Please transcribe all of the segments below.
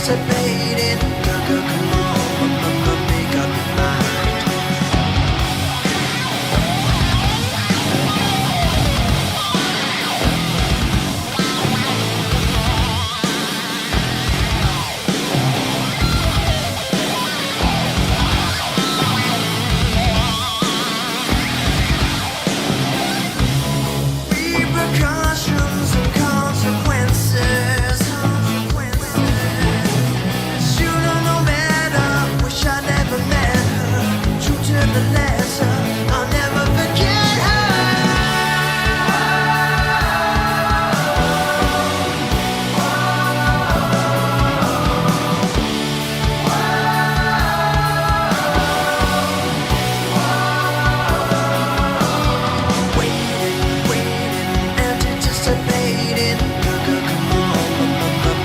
anticipating. Girl, come on, make up your mind. Repercussions and consequences. Should've known better, wish I never met her. True to the letter, I'll never forget her. Waiting, anticipating. Girl, come on,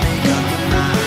make up your mind.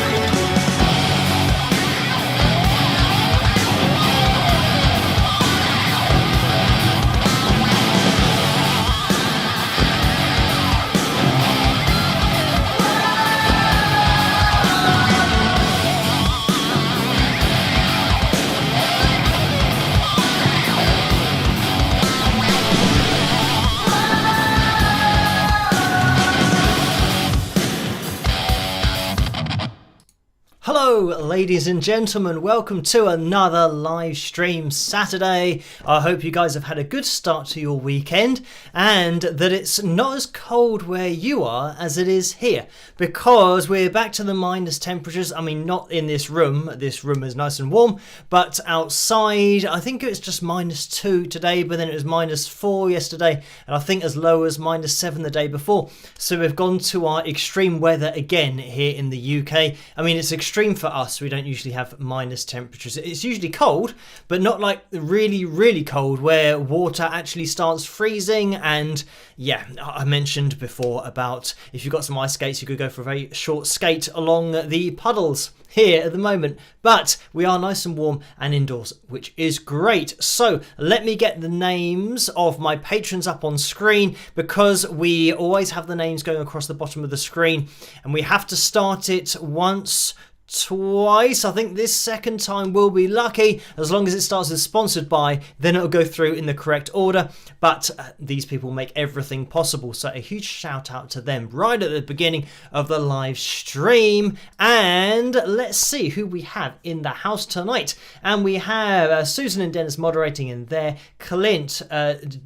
Hello ladies and gentlemen, welcome to another live stream Saturday. I hope you guys have had a good start to your weekend and that it's not as cold where you are as it is here, because we're back to the minus temperatures. I mean, not in this room is nice and warm, but outside I think it's just -2 today, but then it was -4 yesterday, and I think as low as -7 the day before. So we've gone to our extreme weather again here in the UK. I mean, it's extreme for us. We don't usually have minus temperatures. It's usually cold, but not like really cold where water actually starts freezing. And yeah, I mentioned before about if you've got some ice skates, you could go for a very short skate along the puddles here at the moment, but we are nice and warm and indoors, which is great. So let me get the names of my patrons up on screen, because we always have the names going across the bottom of the screen, and we have to start it once, twice. I think this second time we'll be lucky. As long as it starts as sponsored by, then it'll go through in the correct order. But these people make everything possible, so a huge shout out to them right at the beginning of the live stream. And let's see who we have in the house tonight. And we have Susan and Dennis moderating in there, Clint,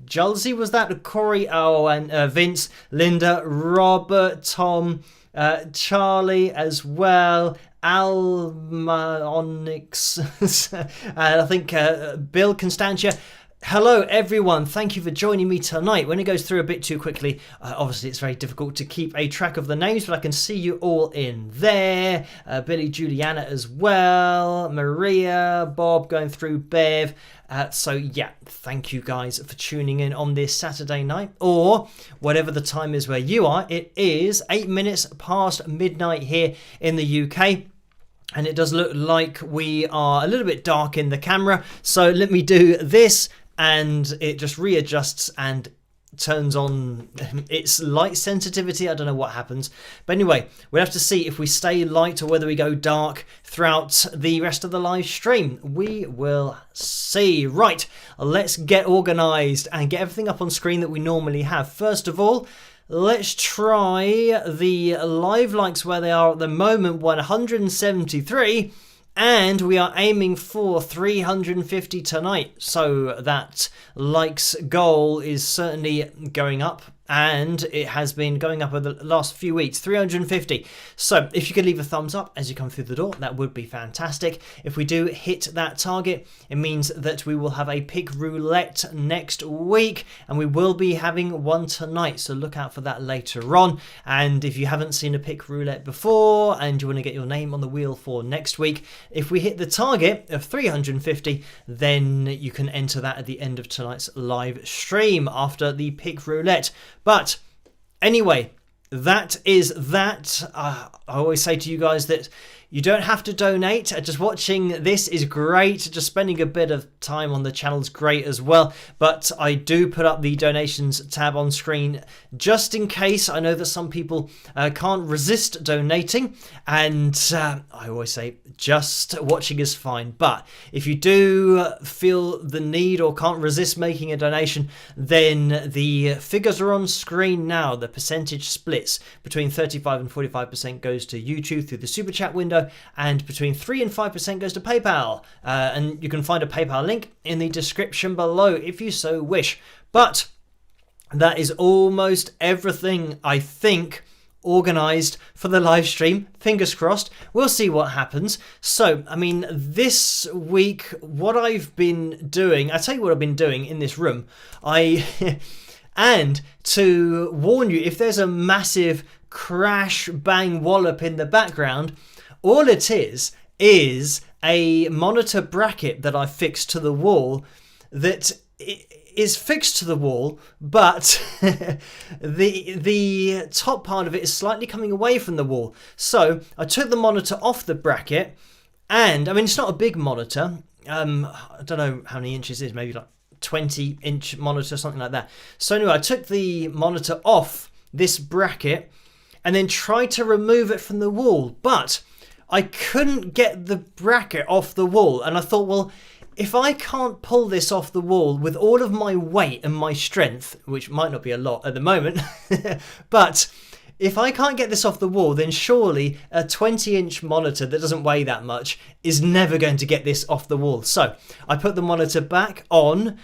Julesy, was that, Corey, and Vince, Linda, Robert, Tom, Charlie as well, Alma Onyx, and I think Bill, Constantia. Hello everyone, thank you for joining me tonight. When it goes through a bit too quickly, obviously it's very difficult to keep a track of the names, but I can see you all in there. Billy, Juliana as well, Maria, Bob, going through Bev. So yeah, thank you guys for tuning in on this Saturday night, or whatever the time is where you are. It is 8 minutes past midnight here in the UK. And it does look like we are a little bit dark in the camera. So let me do this, and it just readjusts and turns on its light sensitivity. I don't know what happens, but anyway, we'll have to see if we stay light or whether we go dark throughout the rest of the live stream. We will see. Right, let's get organized and get everything up on screen that we normally have. First of all, let's try the live likes where they are at the moment, 173. And we are aiming for 350 tonight. So that likes goal is certainly going up. And it has been going up over the last few weeks, 350. So if you could leave a thumbs up as you come through the door, that would be fantastic. If we do hit that target, it means that we will have a pick roulette next week, and we will be having one tonight. So look out for that later on. And if you haven't seen a pick roulette before and you want to get your name on the wheel for next week, if we hit the target of 350, then you can enter that at the end of tonight's live stream after the pick roulette. But anyway, that is that. I always say to you guys that you don't have to donate. Just watching this is great. Just spending a bit of time on the channel is great as well. But I do put up the donations tab on screen just in case. I know that some people can't resist donating. And I always say just watching is fine. But if you do feel the need or can't resist making a donation, then the figures are on screen now. The percentage splits between 35 and 45% goes to YouTube through the Super Chat window, and between 3 and 5% goes to PayPal. And you can find a PayPal link in the description below if you so wish. But that is almost everything, I think, organized for the live stream. Fingers crossed. We'll see what happens. So, I mean, this week, what I've been doing, I'll tell you what I've been doing in this room. And to warn you, if there's a massive crash, bang, wallop in the background, all it is a monitor bracket that I fixed to the wall that is fixed to the wall, but the top part of it is slightly coming away from the wall. So I took the monitor off the bracket, and I mean, it's not a big monitor. I don't know how many inches it is, maybe like 20-inch monitor, something like that. So anyway, I took the monitor off this bracket and then tried to remove it from the wall, but I couldn't get the bracket off the wall. And I thought, well, if I can't pull this off the wall with all of my weight and my strength, which might not be a lot at the moment, but if I can't get this off the wall, then surely a 20-inch monitor that doesn't weigh that much is never going to get this off the wall. So I put the monitor back on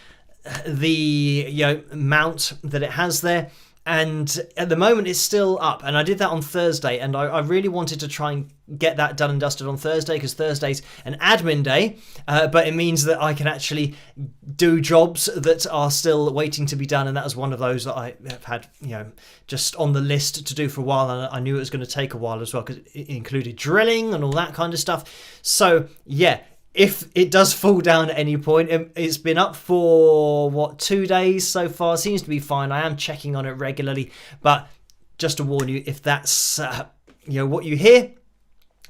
the mount that it has there, and at the moment it's still up, and I did that on Thursday, and I really wanted to try and get that done and dusted on Thursday, because Thursday's an admin day, but it means that I can actually do jobs that are still waiting to be done, and that was one of those that I have had just on the list to do for a while, and I knew it was going to take a while as well, because it included drilling and all that kind of stuff. So yeah, if it does fall down at any point, it's been up for, 2 days so far. Seems to be fine. I am checking on it regularly. But just to warn you, if that's what you hear,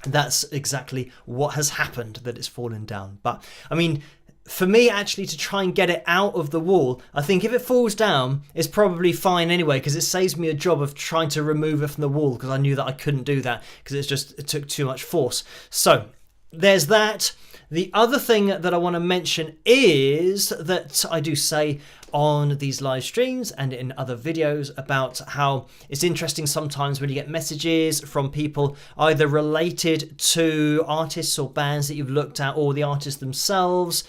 that's exactly what has happened, that it's fallen down. But, I mean, for me, actually, to try and get it out of the wall, I think if it falls down, it's probably fine anyway, because it saves me a job of trying to remove it from the wall, because I knew that I couldn't do that, because it took too much force. So, there's that. The other thing that I want to mention is that I do say on these live streams and in other videos about how it's interesting sometimes when you get messages from people either related to artists or bands that you've looked at, or the artists themselves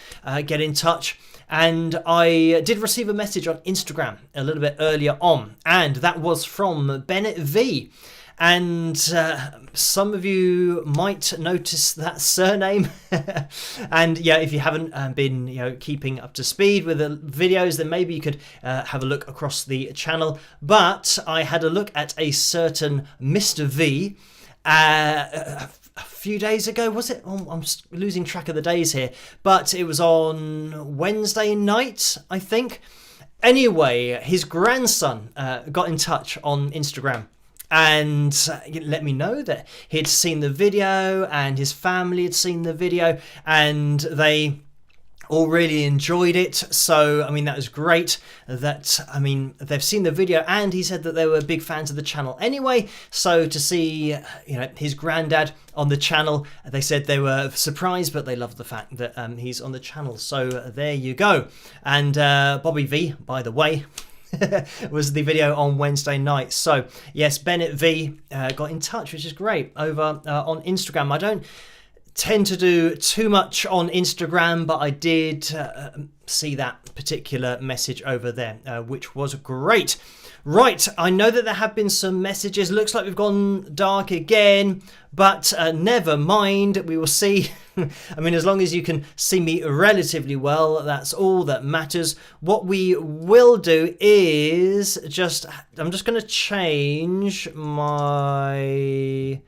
get in touch. And I did receive a message on Instagram a little bit earlier on, and that was from Bennett V. And some of you might notice that surname. And yeah, if you haven't been keeping up to speed with the videos, then maybe you could have a look across the channel. But I had a look at a certain Mr. V a few days ago, was it? Oh, I'm losing track of the days here. But it was on Wednesday night, I think. Anyway, his grandson got in touch on Instagram and let me know that he'd seen the video and his family had seen the video and they all really enjoyed it. So, I mean, that was great that, I mean, they've seen the video, and he said that they were big fans of the channel anyway. So to see, his granddad on the channel, they said they were surprised, but they loved the fact that he's on the channel. So there you go. And Bobby V, by the way, was the video on Wednesday night. So yes, Bennett V got in touch, which is great, over on Instagram. I don't tend to do too much on Instagram, but I did see that particular message over there, which was great. Right, I know that there have been some messages. Looks like we've gone dark again, but never mind. We will see. I mean, as long as you can see me relatively well, that's all that matters. What we will do is I'm just going to change my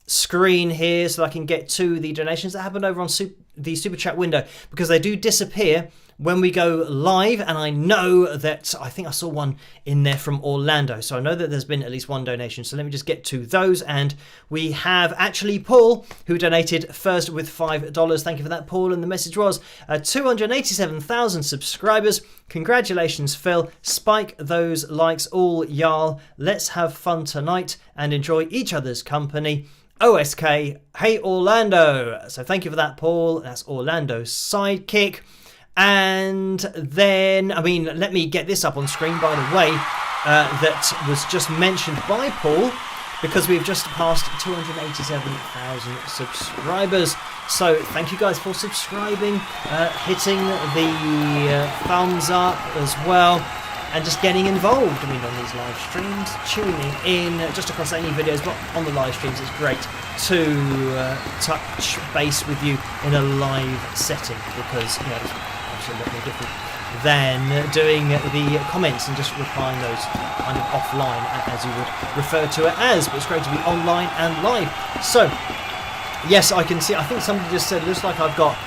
screen here so I can get to the donations that happen over on the super chat window, because they do disappear when we go live. And I know that I think I saw one in there from Orlando, so I know that there's been at least one donation. So let me just get to those. And we have actually Paul, who donated first with $5. Thank you for that, Paul. And the message was 287,000 subscribers. Congratulations, Phil. Spike those likes all, y'all. Let's have fun tonight and enjoy each other's company. OSK, hey Orlando. So thank you for that, Paul. That's Orlando's sidekick. And then, I mean, let me get this up on screen, by the way, that was just mentioned by Paul, because we've just passed 287,000 subscribers. So thank you guys for subscribing, hitting the thumbs up as well, and just getting involved. I mean, on these live streams, tuning in just across any videos, but on the live streams, it's great to touch base with you in a live setting, because, you know, it's obviously a lot more different than doing the comments and just replying those kind of offline, as you would refer to it as. But it's great to be online and live. So yes, I can see, I think somebody just said, looks like I've got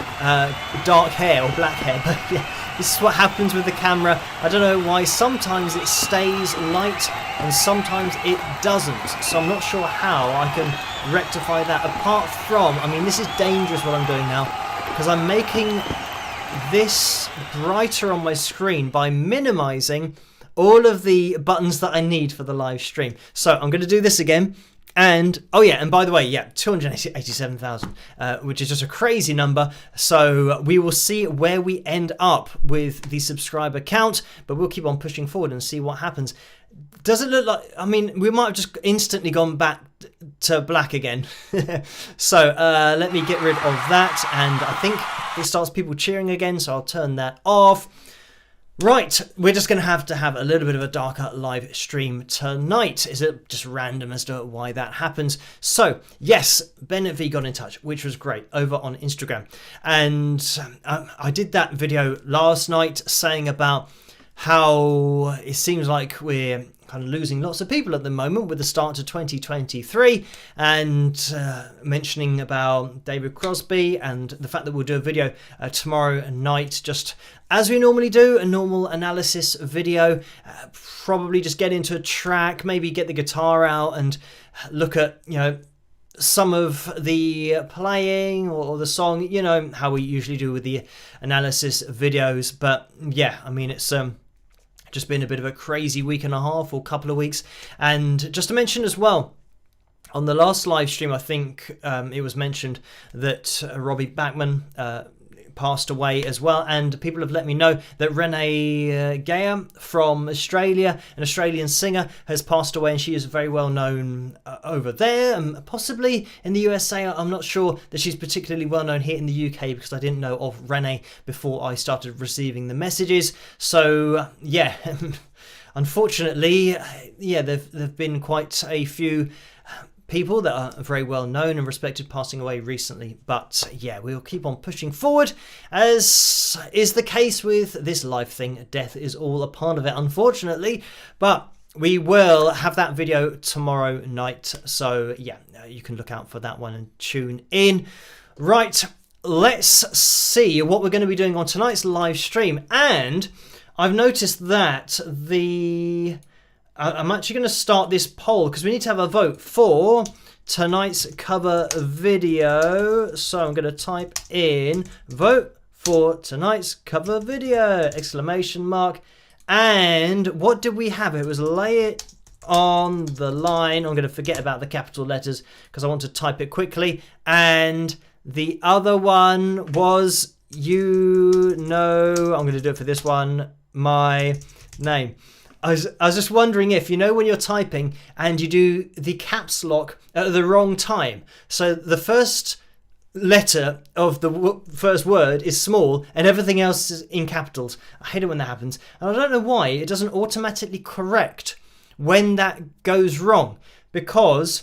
dark hair or black hair, but yeah, this is what happens with the camera. I don't know why, sometimes it stays light and sometimes it doesn't, so I'm not sure how I can rectify that, apart from, I mean, this is dangerous what I'm doing now, because I'm making this brighter on my screen by minimizing all of the buttons that I need for the live stream. So I'm going to do this again. And oh yeah, and by the way, yeah, 287,000, which is just a crazy number. So we will see where we end up with the subscriber count, but we'll keep on pushing forward and see what happens. Does it look like, I mean, we might have just instantly gone back to black again. So let me get rid of that, and I think it starts people cheering again, so I'll turn that off. Right, we're just going to have a little bit of a darker live stream tonight. Is it just random as to why that happens? So, yes, Bennett V got in touch, which was great, over on Instagram. And I did that video last night saying about how it seems like we're kind of losing lots of people at the moment with the start to 2023, and mentioning about David Crosby and the fact that we'll do a video tomorrow night, just as we normally do, a normal analysis video, probably just get into a track, maybe get the guitar out and look at, you know, some of the playing or the song, you know, how we usually do with the analysis videos. But yeah, I mean, it's just been a bit of a crazy week and a half or couple of weeks. And just to mention as well, on the last live stream, I think it was mentioned that Robbie Bachman passed away as well, and people have let me know that Renee Geyer from Australia, an Australian singer, has passed away, and she is very well known over there, and possibly in the USA. I'm not sure that she's particularly well known here in the UK, because I didn't know of Renee before I started receiving the messages. So yeah, unfortunately, yeah, there've been quite a few people that are very well known and respected passing away recently. But yeah, we'll keep on pushing forward, as is the case with this live thing. Death is all a part of it, unfortunately. But we will have that video tomorrow night, so yeah, you can look out for that one and tune in. Right, let's see what we're going to be doing on tonight's live stream. And I've noticed that I'm actually going to start this poll, because we need to have a vote for tonight's cover video. So I'm going to type in vote for tonight's cover video, exclamation mark. And what did we have? It was lay it on the line. I'm going to forget about the capital letters because I want to type it quickly. And the other one was, you know, I'm going to do it for this one, my name. I was just wondering if, you know, when you're typing and you do the caps lock at the wrong time. So the first letter of the first word is small and everything else is in capitals. I hate it when that happens. And I don't know why it doesn't automatically correct when that goes wrong. Because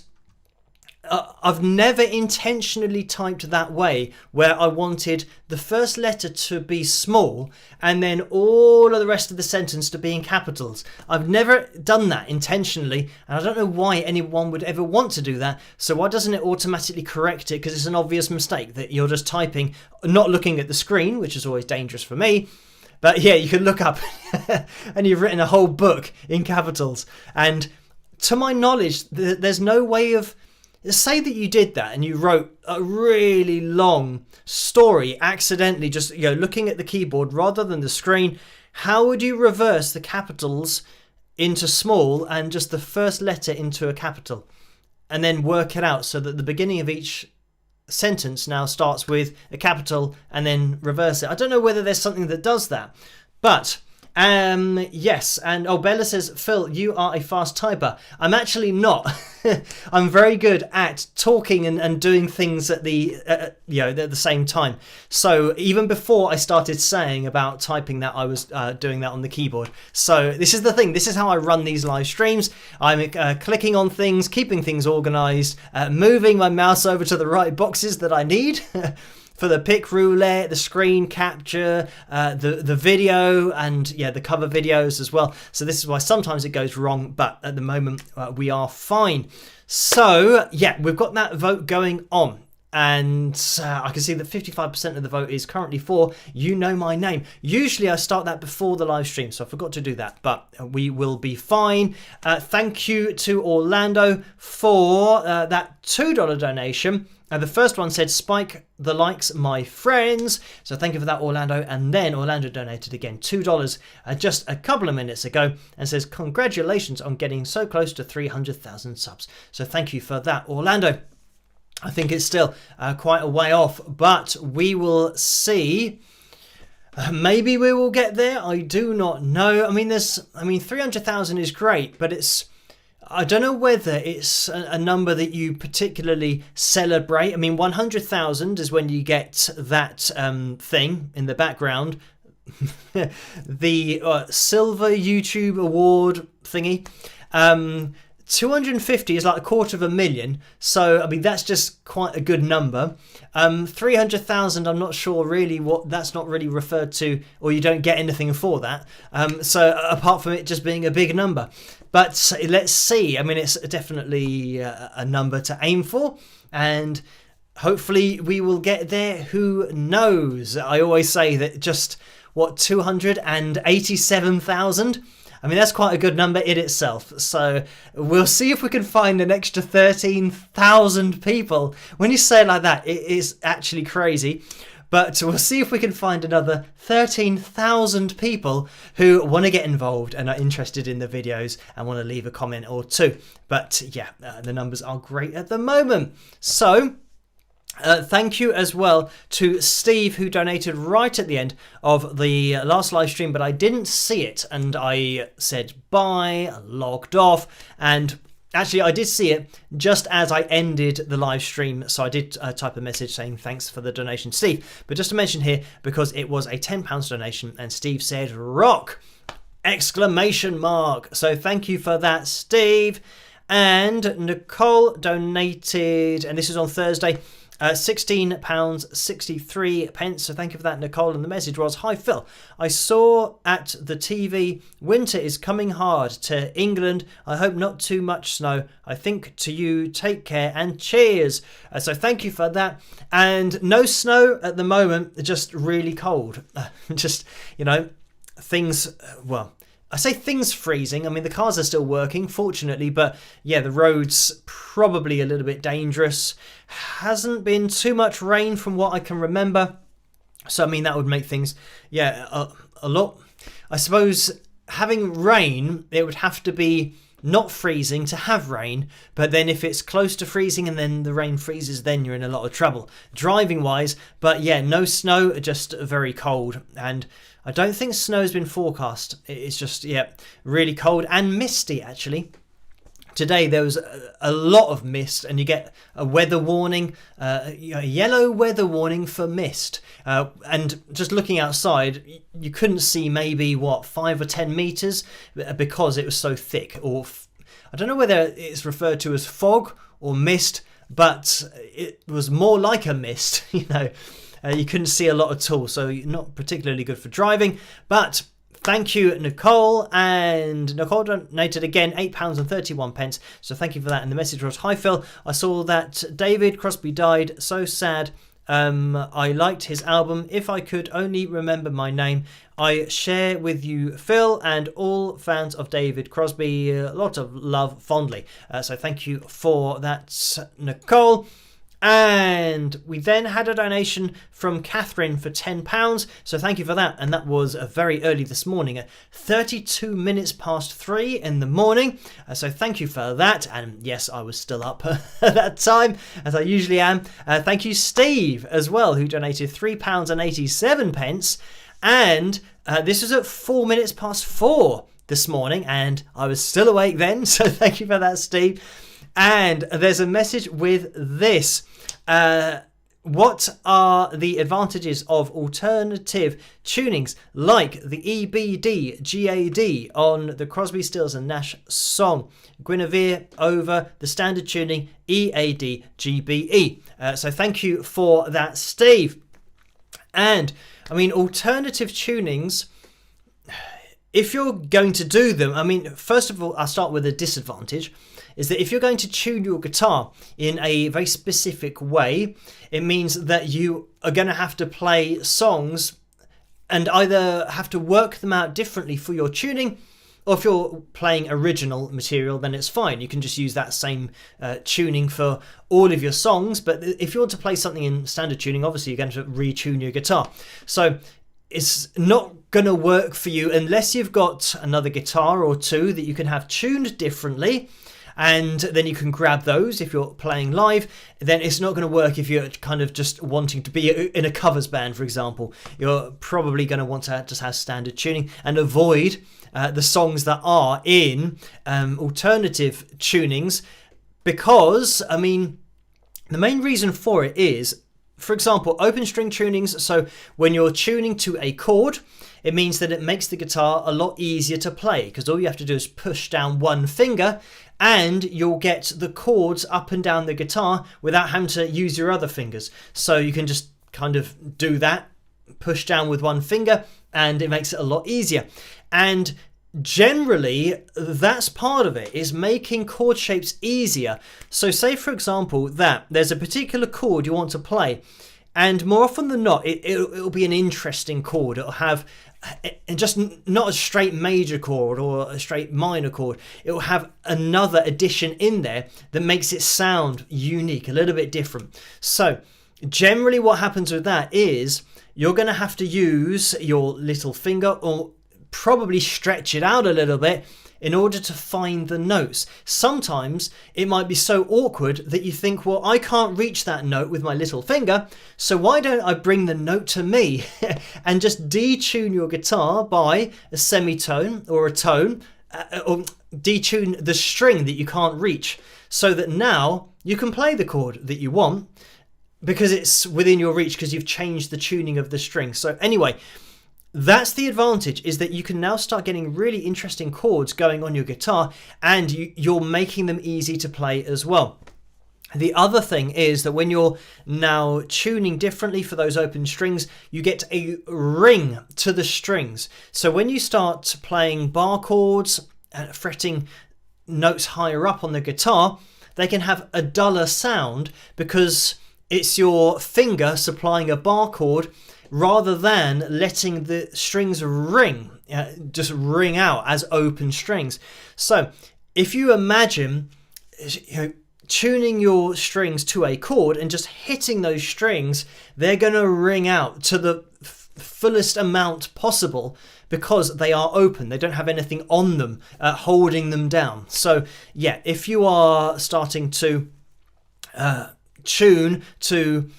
I've never intentionally typed that way where I wanted the first letter to be small and then all of the rest of the sentence to be in capitals. I've never done that intentionally, and I don't know why anyone would ever want to do that. So why doesn't it automatically correct it? Because it's an obvious mistake that you're just typing, not looking at the screen, which is always dangerous for me. But yeah, you can look up and you've written a whole book in capitals. And to my knowledge, there's no way of... Say that you did that and you wrote a really long story accidentally, just looking at the keyboard rather than the screen. How would you reverse the capitals into small and just the first letter into a capital, and then work it out so that the beginning of each sentence now starts with a capital and then reverse it? I don't know whether there's something that does that, but yes. And Bella says, Phil, you are a fast typer. I'm actually not. I'm very good at talking and doing things at the at the same time. So even before I started saying about typing that, I was doing that on the keyboard. So this is the thing. This is how I run these live streams. I'm clicking on things, keeping things organized, moving my mouse over to the right boxes that I need. For the pick roulette, the screen capture, the video, and the cover videos as well. So this is why sometimes it goes wrong, but at the moment we are fine. So we've got that vote going on. And I can see that 55% of the vote is currently for You Know My Name. Usually I start that before the live stream, so I forgot to do that, but we will be fine. Thank you to Orlando for that $2 donation. The first one said, Spike the likes, my friends. So thank you for that, Orlando. And then Orlando donated again $2 just a couple of minutes ago and says, congratulations on getting so close to 300,000 subs. So thank you for that, Orlando. I think it's still quite a way off, but we will see. Maybe we will get there. I do not know. I mean, 300,000 is great, but I don't know whether it's a number that you particularly celebrate. I mean, 100,000 is when you get that thing in the background, the silver YouTube award thingy. 250 is like 250,000. So, I mean, that's just quite a good number. 300,000, I'm not sure really what that's not really referred to, or you don't get anything for that. So apart from it just being a big number. But let's see. I mean, it's definitely a number to aim for, and hopefully we will get there. Who knows? I always say that 287,000. I mean, that's quite a good number in itself. So we'll see if we can find an extra 13,000 people. When you say it like that, it is actually crazy. But we'll see if we can find another 13,000 people who want to get involved and are interested in the videos and want to leave a comment or two. But the numbers are great at the moment. So thank you as well to Steve, who donated right at the end of the last live stream, but I didn't see it, and I said bye, logged off, and actually I did see it just as I ended the live stream, so I did type a message saying thanks for the donation, Steve. But just to mention here, because it was a £10 donation, and Steve said rock! Exclamation mark! So thank you for that, Steve. And Nicole donated, and this is on Thursday, £16.63. So thank you for that, Nicole. And the message was, hi Phil, I saw at the TV winter is coming hard to England. I hope not too much snow. I think to you, take care and cheers. So thank you for that. And no snow at the moment, just really cold. Things, I say things freezing. I mean, the cars are still working, fortunately, but the road's probably a little bit dangerous. Hasn't been too much rain from what I can remember. So, I mean, that would make things, a lot. I suppose having rain, it would have to be not freezing to have rain, but then if it's close to freezing and then the rain freezes, then you're in a lot of trouble driving wise. But no snow, just very cold. And I don't think snow's been forecast. It's just, really cold and misty, actually. Today there was a lot of mist, and you get a weather warning, a yellow weather warning for mist. And just looking outside, you couldn't see maybe, 5 or 10 metres because it was so thick. Or I don't know whether it's referred to as fog or mist. but it was more like a mist. You couldn't see a lot at all, so not particularly good for driving. But thank you, Nicole. And Nicole donated again £8.31. So thank you for that. And the message was, "Hi Phil, I saw that David Crosby died. So sad. I liked his album. If I could only remember my name. I share with you, Phil, and all fans of David Crosby. A lot of love fondly." So thank you for that, Nicole. And we then had a donation from Catherine for £10. So thank you for that. And that was very early this morning at 32 minutes past 3 in the morning. So thank you for that. And yes, I was still up at that time, as I usually am. Thank you, Steve, as well, who donated £3.87. And this was at 4 minutes past 4 this morning. And I was still awake then. So thank you for that, Steve. And there's a message with this. What are the advantages of alternative tunings like the EBD GAD on the Crosby, Stills and Nash song Guinevere over the standard tuning EAD GBE? So thank you for that, Steve. And I mean, alternative tunings, if you're going to do them, I mean, first of all, I'll start with a disadvantage, is that if you're going to tune your guitar in a very specific way, it means that you are going to have to play songs and either have to work them out differently for your tuning, or if you're playing original material, then it's fine. You can just use that same tuning for all of your songs. But if you want to play something in standard tuning, obviously you're going to retune your guitar. So it's not going to work for you unless you've got another guitar or two that you can have tuned differently, and then you can grab those if you're playing live. Then it's not going to work if you're kind of just wanting to be in a covers band, for example. You're probably going to want to just have standard tuning and avoid the songs that are in alternative tunings, because, I mean, the main reason for it is, for example, open string tunings. So when you're tuning to a chord, it means that it makes the guitar a lot easier to play, because all you have to do is push down one finger and you'll get the chords up and down the guitar without having to use your other fingers. So you can just kind of do that, push down with one finger, and it makes it a lot easier. And generally, that's part of it, is making chord shapes easier. So say, for example, that there's a particular chord you want to play, and more often than not, it'll be an interesting chord. It'll have just not a straight major chord or a straight minor chord. It will have another addition in there that makes it sound unique, a little bit different. So generally what happens with that is you're going to have to use your little finger, or probably stretch it out a little bit, in order to find the notes. Sometimes it might be so awkward that you think, well, I can't reach that note with my little finger, so why don't I bring the note to me and just detune your guitar by a semitone or a tone, or detune the string that you can't reach, so that now you can play the chord that you want because it's within your reach, because you've changed the tuning of the string. So anyway, that's the advantage, is that you can now start getting really interesting chords going on your guitar, and you're making them easy to play as well. The other thing is that when you're now tuning differently for those open strings, you get a ring to the strings. So when you start playing bar chords and fretting notes higher up on the guitar, they can have a duller sound because it's your finger supplying a bar chord, rather than letting the strings ring, just ring out as open strings. So if you imagine, tuning your strings to a chord and just hitting those strings, they're going to ring out to the fullest amount possible because they are open. They don't have anything on them holding them down. So yeah, if you are starting to tune to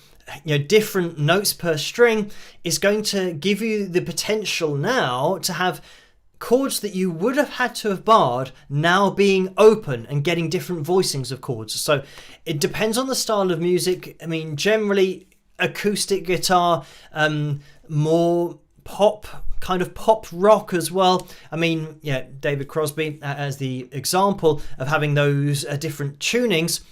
different notes per string, is going to give you the potential now to have chords that you would have had to have barred now being open and getting different voicings of chords. So it depends on the style of music. I mean, generally acoustic guitar, more pop, kind of pop rock as well. I mean, yeah, David Crosby as the example of having those different tunings.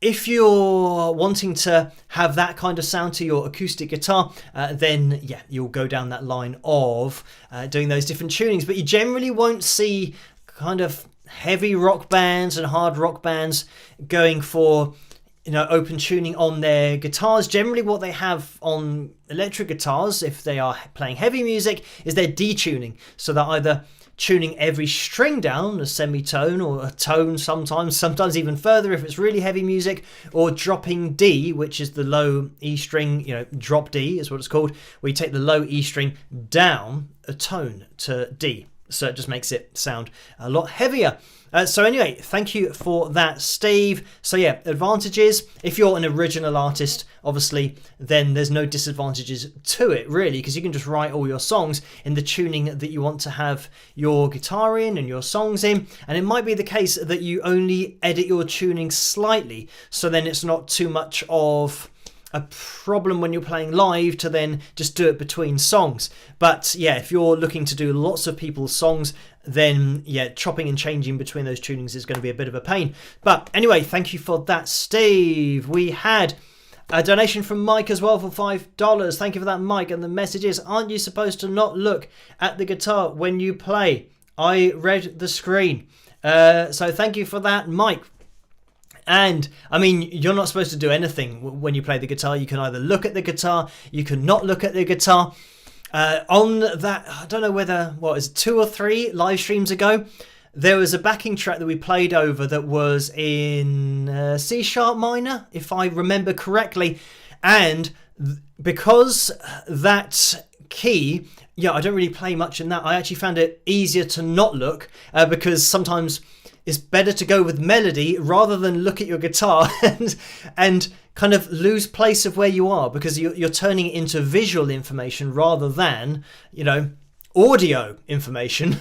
if you're wanting to have that kind of sound to your acoustic guitar, then yeah, you'll go down that line of doing those different tunings. But you generally won't see kind of heavy rock bands and hard rock bands going for, you know, open tuning on their guitars. Generally what they have on electric guitars, if they are playing heavy music, is their detuning. So they're either tuning every string down a semitone or a tone, sometimes even further if it's really heavy music, or dropping D, which is the low E string, you know, drop D is what it's called, where you take the low E string down a tone to D. So it just makes it sound a lot heavier. So anyway, thank you for that, Steve. So yeah, advantages. If you're an original artist, obviously, then there's no disadvantages to it, really, because you can just write all your songs in the tuning that you want to have your guitar in and your songs in. And it might be the case that you only edit your tuning slightly, so then it's not too much of a problem when you're playing live to then just do it between songs. But yeah, if you're looking to do lots of people's songs, then yeah, chopping and changing between those tunings is going to be a bit of a pain. But anyway, thank you for that, Steve. We had a donation from Mike as well for $5. Thank you for that, Mike. And the message is, aren't you supposed to not look at the guitar when you play? I read the screen. So thank you for that, Mike. And I mean, you're not supposed to do anything when you play the guitar. You can either look at the guitar, you can not look at the guitar. On that, I don't know whether, what is it, 2 or 3 live streams ago, there was a backing track that we played over that was in C sharp minor, if I remember correctly. And because that key, yeah, I don't really play much in that, I actually found it easier to not look because sometimes it's better to go with melody rather than look at your guitar and kind of lose place of where you are, because you're turning it into visual information rather than, you know, audio information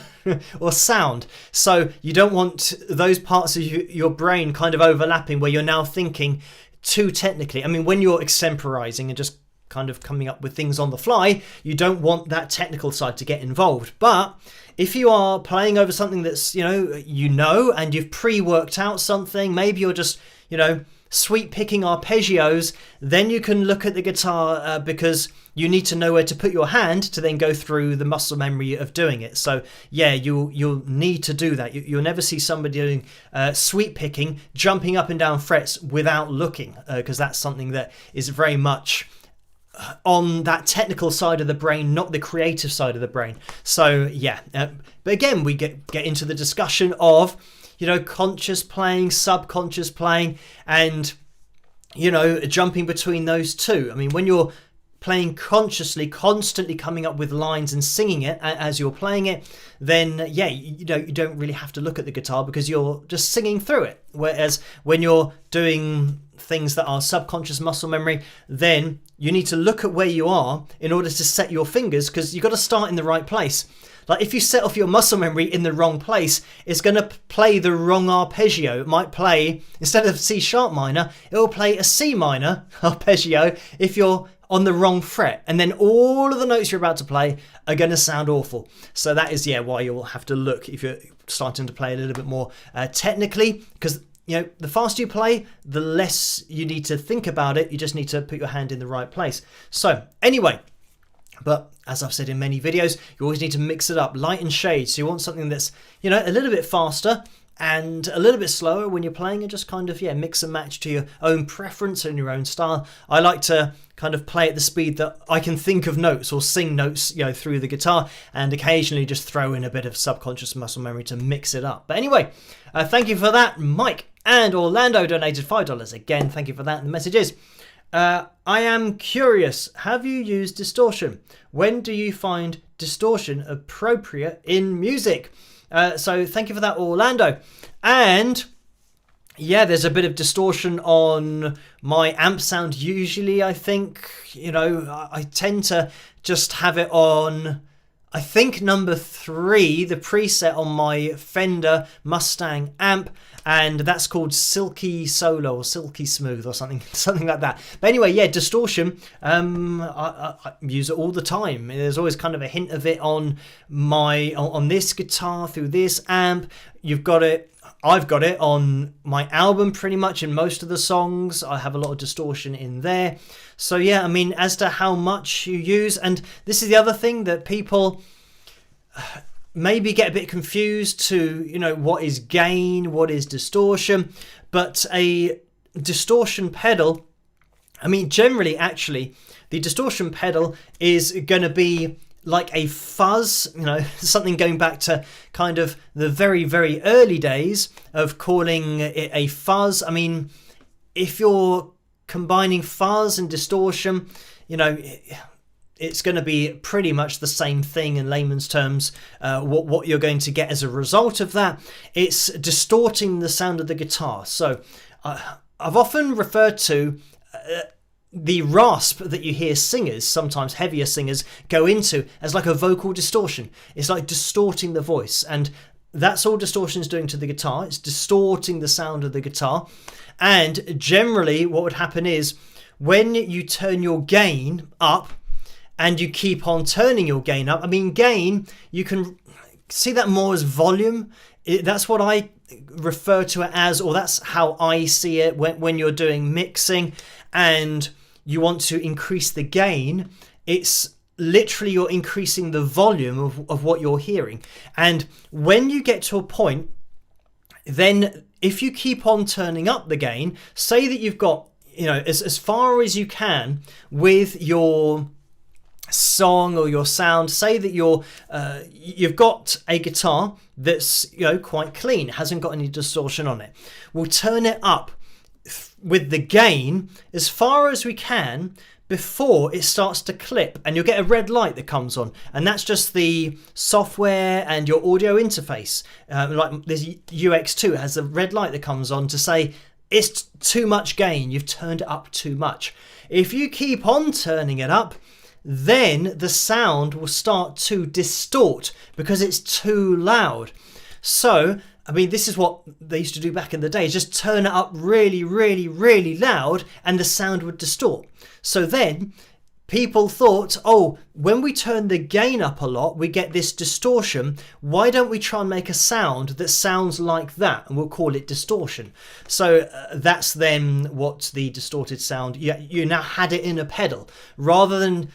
or sound. So you don't want those parts of your brain kind of overlapping where you're now thinking too technically. I mean, when you're extemporizing and just kind of coming up with things on the fly, you don't want that technical side to get involved. But if you are playing over something that's, you know, and you've pre-worked out something, maybe you're just, you know, sweep picking arpeggios, then you can look at the guitar because you need to know where to put your hand to then go through the muscle memory of doing it. So yeah, you'll need to do that. You'll never see somebody doing sweep picking, jumping up and down frets without looking, because that's something that is very much on that technical side of the brain, not the creative side of the brain. So yeah, but again, we get into the discussion of, you know, conscious playing, subconscious playing, and, you know, jumping between those two. I mean, when you're playing consciously, constantly coming up with lines and singing it as you're playing it, then yeah, you don't really have to look at the guitar because you're just singing through it. Whereas when you're doing things that are subconscious muscle memory, then you need to look at where you are in order to set your fingers, because you've got to start in the right place. Like if you set off your muscle memory in the wrong place, it's going to play the wrong arpeggio. It might play, instead of C sharp minor, it will play a C minor arpeggio if you're on the wrong fret, and then all of the notes you're about to play are going to sound awful. So that is, yeah, why you'll have to look if you're starting to play a little bit more technically, because, you know, the faster you play, the less you need to think about it. You just need to put your hand in the right place. So anyway, but as I've said in many videos, you always need to mix it up, light and shade. So you want something that's, you know, a little bit faster and a little bit slower when you're playing, and just kind of, yeah, mix and match to your own preference and your own style. I like to kind of play at the speed that I can think of notes or sing notes, you know, through the guitar, and occasionally just throw in a bit of subconscious muscle memory to mix it up. But anyway, thank you for that, Mike. And Orlando donated $5. Again, thank you for that. And the message is, I am curious, have you used distortion? When do you find distortion appropriate in music? So thank you for that, Orlando. And yeah, there's a bit of distortion on my amp sound usually, I think. You know, I tend to just have it on, I think, number 3, the preset on my Fender Mustang amp. and that's called Silky Solo or Silky Smooth or something like that. But anyway, yeah, distortion, I use it all the time. There's always kind of a hint of it on this guitar through this amp. I've got it on my album pretty much in most of the songs. I have a lot of distortion in there. So yeah, I mean, as to how much you use, and this is the other thing that people maybe get a bit confused to, what is gain, what is distortion. But a distortion pedal, I mean, generally, actually, the distortion pedal is going to be like a fuzz, something going back to kind of the very, very early days of calling it a fuzz. I mean, if you're combining fuzz and distortion, it's going to be pretty much the same thing in layman's terms. What you're going to get as a result of that, it's distorting the sound of the guitar. So I've often referred to the rasp that you hear singers, sometimes heavier singers, go into as like a vocal distortion. It's like distorting the voice, and that's all distortion is doing to the guitar. It's distorting the sound of the guitar. And generally what would happen is when you turn your gain up and you keep on turning your gain up, I mean, gain, you can see that more as volume. That's what I refer to it as, or that's how I see it when you're doing mixing and you want to increase the gain. It's literally you're increasing the volume of what you're hearing. And when you get to a point, then if you keep on turning up the gain, say that you've got, as far as you can with your song or your sound, say that you've got a guitar that's quite clean, hasn't got any distortion on it. We'll turn it up with the gain as far as we can before it starts to clip, and you'll get a red light that comes on, and that's just the software and your audio interface. Like this UX2 has a red light that comes on to say it's too much gain, you've turned it up too much. If you keep on turning it up, then the sound will start to distort because it's too loud. So I mean, this is what they used to do back in the day, just turn it up really, really, really loud and the sound would distort. So then people thought, when we turn the gain up a lot, we get this distortion. Why don't we try and make a sound that sounds like that? And we'll call it distortion. So that's then what the distorted sound, you now had it in a pedal rather than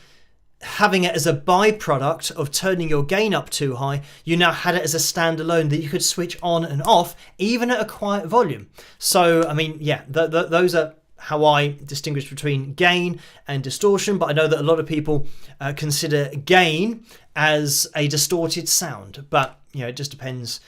having it as a byproduct of turning your gain up too high. You now had it as a standalone that you could switch on and off even at a quiet volume. So I mean, those are how I distinguish between gain and distortion, but I know that a lot of people consider gain as a distorted sound, but it just depends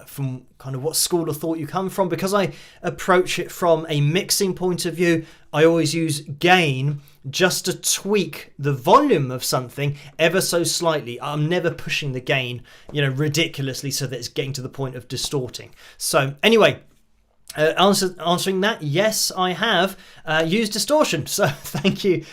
from kind of what school of thought you come from. Because I approach it from a mixing point of view, I always use gain just to tweak the volume of something ever so slightly. I'm never pushing the gain, ridiculously so that it's getting to the point of distorting. So anyway, answering that, yes, I have used distortion. So thank you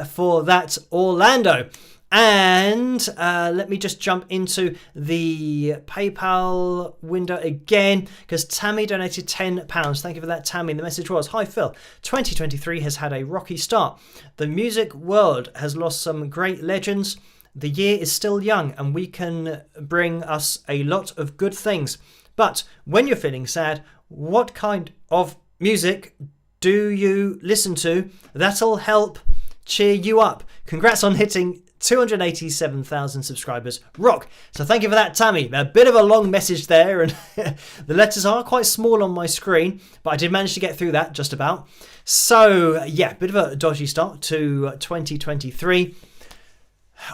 for that, Orlando. And let me just jump into the PayPal window again, because Tammy donated £10. Thank you for that, Tammy. The message was, "Hi Phil, 2023 has had a rocky start. The music world has lost some great legends. The year is still young and we can bring us a lot of good things. But when you're feeling sad, what kind of music do you listen to? That'll help cheer you up. Congrats on hitting 287,000 subscribers. Rock." So thank you for that, Tammy. A bit of a long message there, and the letters are quite small on my screen, but I did manage to get through that just about. So yeah, bit of a dodgy start to 2023.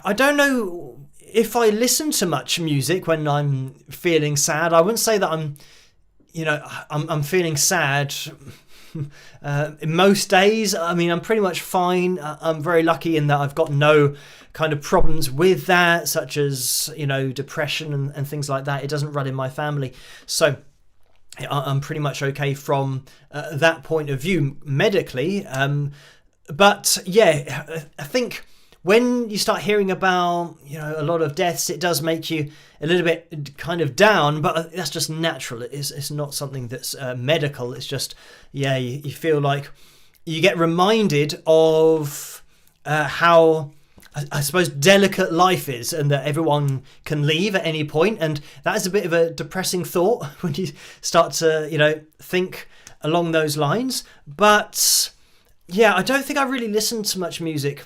I don't know if I listen to much music when I'm feeling sad. I wouldn't say that I'm feeling sad most days. I mean, I'm pretty much fine. I'm very lucky in that I've got no kind of problems with that, such as depression and things like that. It doesn't run in my family, so I'm pretty much okay from that point of view medically. But yeah, I think when you start hearing about, a lot of deaths, it does make you a little bit kind of down, but that's just natural. It's not something that's medical. It's just, you feel like you get reminded of how, I suppose, delicate life is, and that everyone can leave at any point. And that is a bit of a depressing thought when you start to, think along those lines. But yeah, I don't think I really listen to much music.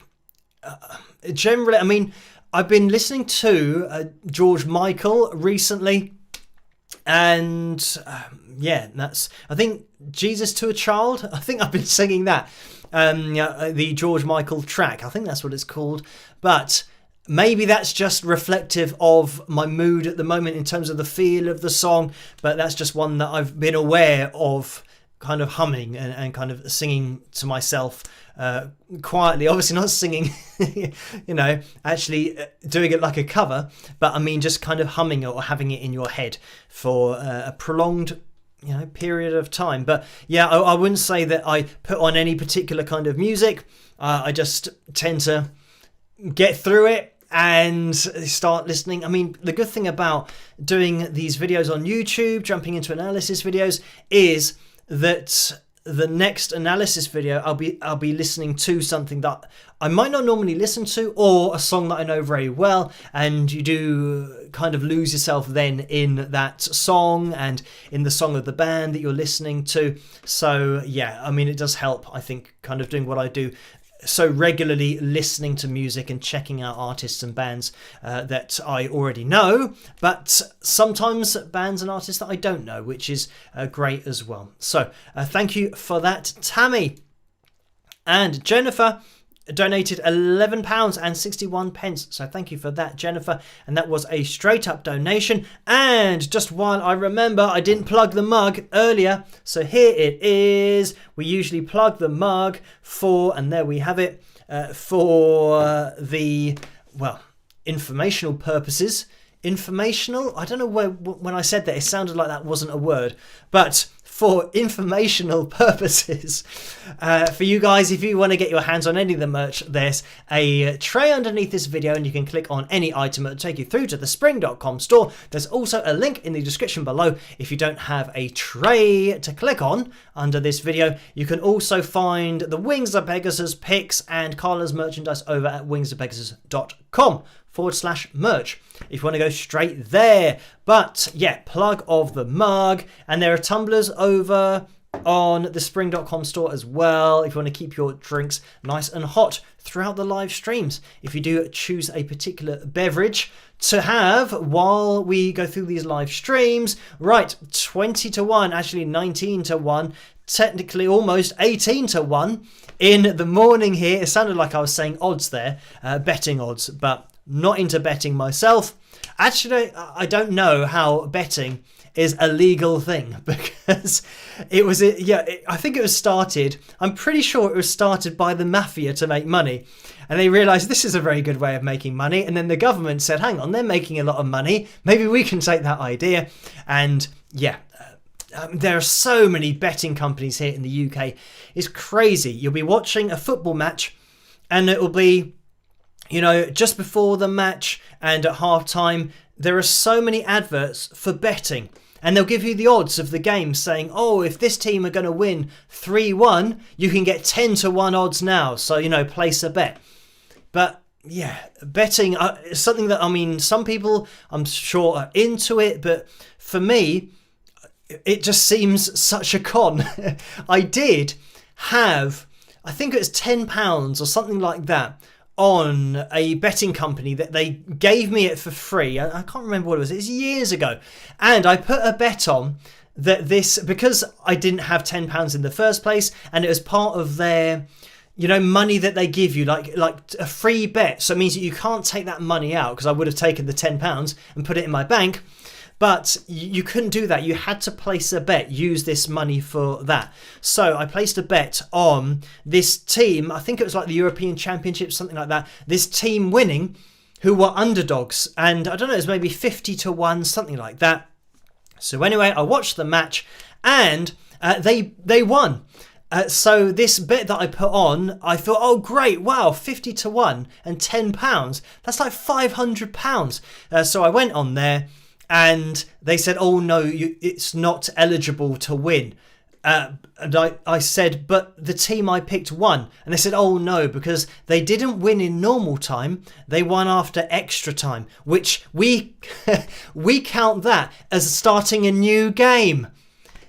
Generally, I mean, I've been listening to George Michael recently, and that's, I think, Jesus to a Child. I think I've been singing that, the George Michael track. I think that's what it's called. But maybe that's just reflective of my mood at the moment in terms of the feel of the song. But that's just one that I've been aware of, kind of humming and kind of singing to myself quietly. Obviously not singing, actually doing it like a cover, but I mean just kind of humming it or having it in your head for a prolonged period of time. But yeah, I wouldn't say that I put on any particular kind of music. I just tend to get through it and start listening. I mean, the good thing about doing these videos on YouTube, jumping into analysis videos, is that the next analysis video I'll be listening to something that I might not normally listen to, or a song that I know very well, and you do kind of lose yourself then in that song and in the song of the band that you're listening to. So yeah, I mean, it does help, I think, kind of doing what I do so regularly, listening to music and checking out artists and bands that I already know, but sometimes bands and artists that I don't know, which is great as well. So thank you for that, Tammy. And Jennifer donated £11.61. So thank you for that, Jennifer. And that was a straight up donation. And just while I remember, I didn't plug the mug earlier. So here it is. We usually plug the mug for, and there we have it, for the, informational purposes. Informational? I don't know when I said that, it sounded like that wasn't a word. But for informational purposes, for you guys, if you want to get your hands on any of the merch, there's a tray underneath this video, and you can click on any item. It'll take you through to the spring.com store. There's also a link in the description below. If you don't have a tray to click on under this video, you can also find the Wings of Pegasus pics and Carla's merchandise over at wingsofpegasus.com/merch if you want to go straight there. But yeah, plug of the mug, and there are tumblers over on the spring.com store as well if you want to keep your drinks nice and hot throughout the live streams. If you do choose a particular beverage to have while we go through these live streams, right, 20 to 1, actually 19 to 1, technically almost 18 to 1 in the morning here. It sounded like I was saying odds there, betting odds, but not into betting myself. Actually, I don't know how betting is a legal thing, because I think it was started, I'm pretty sure it was started by the mafia to make money, and they realised this is a very good way of making money, and then the government said, hang on, they're making a lot of money, maybe we can take that idea. And there are so many betting companies here in the UK. It's crazy. You'll be watching a football match, and it will be, just before the match and at half time, there are so many adverts for betting. And they'll give you the odds of the game, saying, oh, if this team are going to win 3-1, you can get 10 to 1 odds now. So, place a bet. But yeah, betting is something that, I mean, some people I'm sure are into it. But for me, it just seems such a con. I did have, I think it was £10 or something like that, on a betting company that they gave me it for free. I can't remember what it was. It was years ago. And I put a bet on that this, because I didn't have £10 in the first place, and it was part of their, money that they give you, like a free bet. So it means that you can't take that money out, because I would have taken the £10 and put it in my bank. But you couldn't do that. You had to place a bet, use this money for that. So I placed a bet on this team. I think it was like the European Championship, something like that. This team winning, who were underdogs. And I don't know, it was maybe 50 to 1, something like that. So anyway, I watched the match, and they won. So this bet that I put on, I thought, oh great, wow, 50 to 1 and £10. That's like £500. So I went on there and they said, oh no, it's not eligible to win. And I said, but the team I picked won. And they said, oh no, because they didn't win in normal time. They won after extra time, which we count that as starting a new game,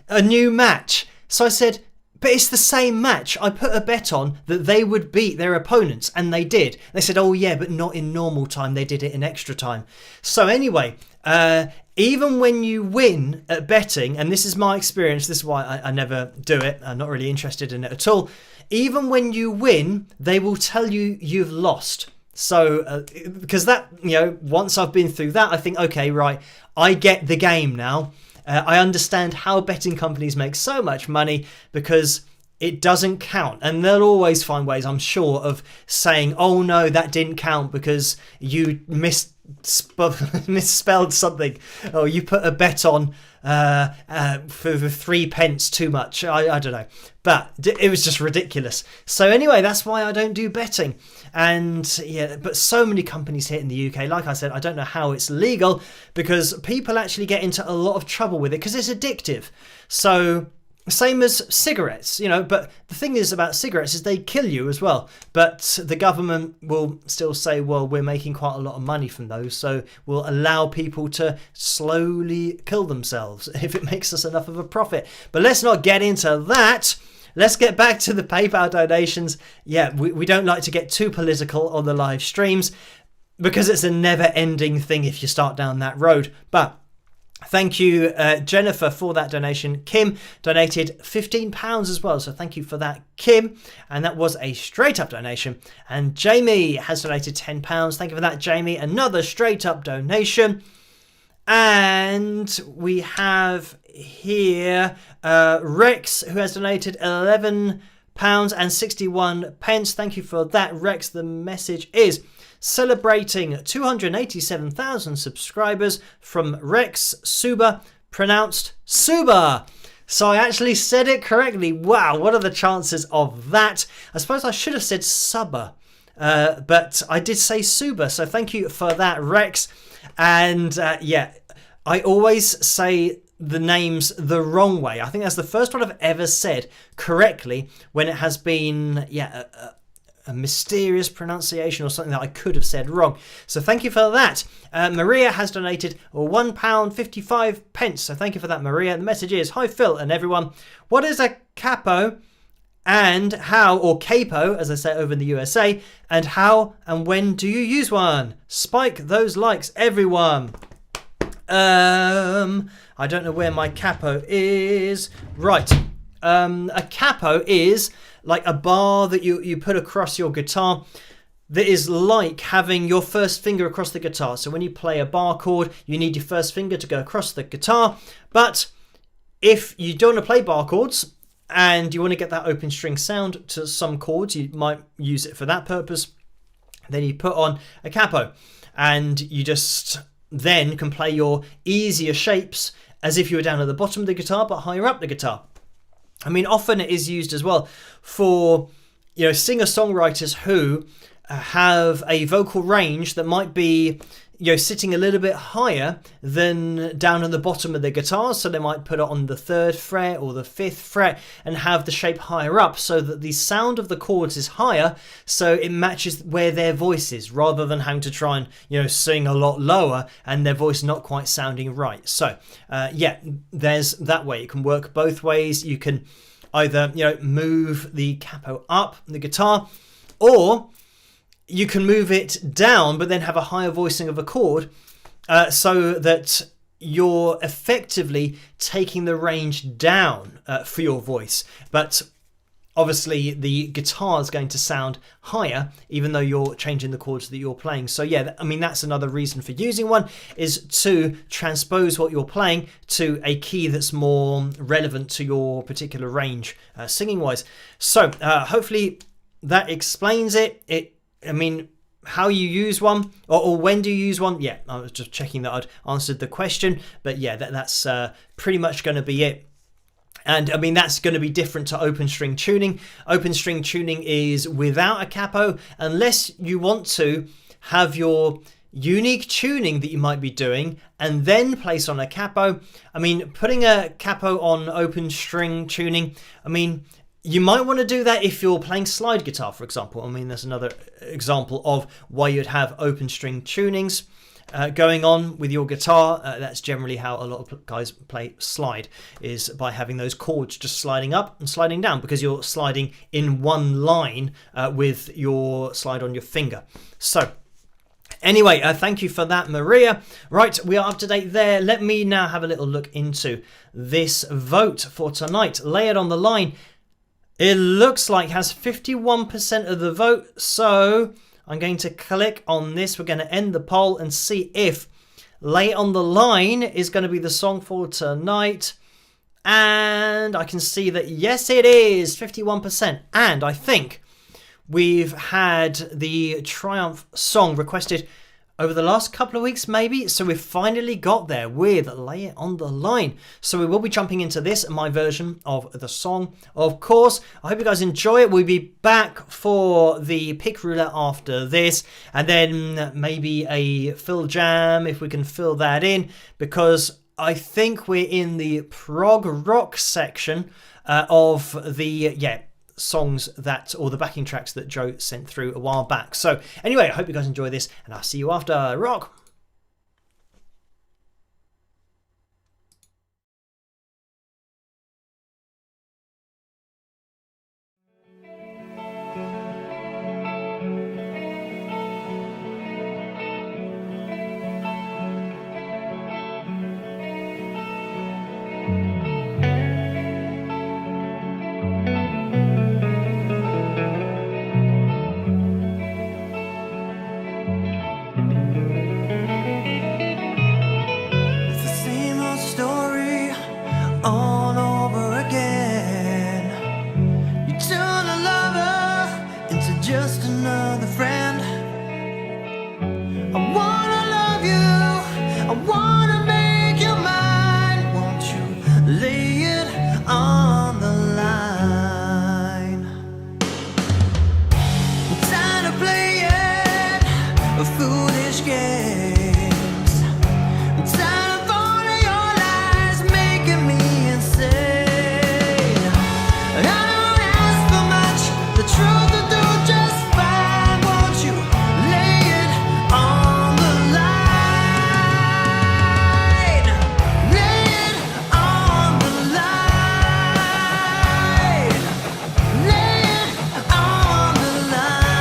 a new match. So I said, but it's the same match. I put a bet on that they would beat their opponents, and they did. They said, oh yeah, but not in normal time. They did it in extra time. So anyway, even when you win at betting, and this is my experience, this is why I never do it. I'm not really interested in it at all. Even when you win, they will tell you you've lost. So, because that, once I've been through that, I think, okay, right, I get the game now. I understand how betting companies make so much money because it doesn't count. And they'll always find ways, I'm sure, of saying, oh no, that didn't count because you misspelled something. Or you put a bet on for 3 pence too much. I don't know. But it was just ridiculous. So anyway, that's why I don't do betting. And yeah, but so many companies here in the UK, like I said, I don't know how it's legal because people actually get into a lot of trouble with it because it's addictive. So same as cigarettes, but the thing is about cigarettes is they kill you as well. But the government will still say, well, we're making quite a lot of money from those, so we'll allow people to slowly kill themselves if it makes us enough of a profit. But let's not get into that. Let's get back to the PayPal donations. Yeah, we don't like to get too political on the live streams because it's a never-ending thing if you start down that road. But thank you, Jennifer, for that donation. Kim donated £15 as well, so thank you for that, Kim. And that was a straight-up donation. And Jamie has donated £10. Thank you for that, Jamie. Another straight-up donation. And we have here Rex, who has donated £11.61. Thank you for that, Rex. The message is celebrating 287,000 subscribers from Rex Suba, pronounced Suba. So I actually said it correctly. Wow, what are the chances of that? I suppose I should have said Suba, but I did say Suba. So thank you for that, Rex. And yeah, I always say the names the wrong way. I think that's the first one I've ever said correctly when it has been, a mysterious pronunciation or something that I could have said wrong. So thank you for that. Maria has donated £1.55. So thank you for that, Maria. The message is, hi Phil and everyone. What is a capo and how, or capo as I say over in the USA, and how and when do you use one? Spike those likes, everyone. I don't know where my capo is. Right. A capo is like a bar that you put across your guitar that is like having your first finger across the guitar. So when you play a bar chord, you need your first finger to go across the guitar. But if you don't want to play bar chords and you want to get that open string sound to some chords, you might use it for that purpose. Then you put on a capo and you just then can play your easier shapes as if you were down at the bottom of the guitar but higher up the guitar. I mean, often it is used as well for, singer-songwriters who have a vocal range that might be, sitting a little bit higher than down at the bottom of the guitar. So they might put it on the 3rd fret or the 5th fret and have the shape higher up so that the sound of the chords is higher, so it matches where their voice is, rather than having to try and, sing a lot lower and their voice not quite sounding right. So, there's that way. It can work both ways. You can either, move the capo up the guitar, or you can move it down but then have a higher voicing of a chord, so that you're effectively taking the range down for your voice. But obviously the guitar is going to sound higher even though you're changing the chords that you're playing. So yeah, I mean, that's another reason for using one, is to transpose what you're playing to a key that's more relevant to your particular range, singing wise. So hopefully that explains it. How you use one, or when do you use one? Yeah, I was just checking that I'd answered the question. But yeah, that's pretty much going to be it. And I mean, that's going to be different to open string tuning. Open string tuning is without a capo, unless you want to have your unique tuning that you might be doing and then place on a capo. I mean, putting a capo on open string tuning, I mean, you might want to do that if you're playing slide guitar, for example. I mean, there's another example of why you'd have open string tunings going on with your guitar. That's generally how a lot of guys play slide, is by having those chords just sliding up and sliding down, because you're sliding in one line with your slide on your finger. So anyway, thank you for that, Maria. Right, we are up to date there. Let me now have a little look into this vote for tonight. Lay It on the Line, it looks like has 51% of the vote, so I'm going to click on this. We're going to end the poll and see if Lay It on the Line is going to be the song for tonight. And I can see that, yes, it is, 51%. And I think we've had the Triumph song requested over the last couple of weeks, maybe. So we've finally got there with Lay It on the Line. So we will be jumping into this, my version of the song, of course. I hope you guys enjoy it. We'll be back for the pick roulette after this, and then maybe a fill jam if we can fill that in, because I think we're in the prog rock section of the songs that, or the backing tracks that Joe sent through a while back. So anyway, I hope you guys enjoy this, and I'll see you after. Rock! It's the same old story all over again. You turn a lover into just another friend. I wanna love you, I wanna make you mine. Won't you lay it on the line? I'm tired of playing foolish games. I'm tired of all of your lies making me insane. I don't ask for much, the truth will do just fine. Won't you lay it on the line? Lay it on the line. Lay it on the line.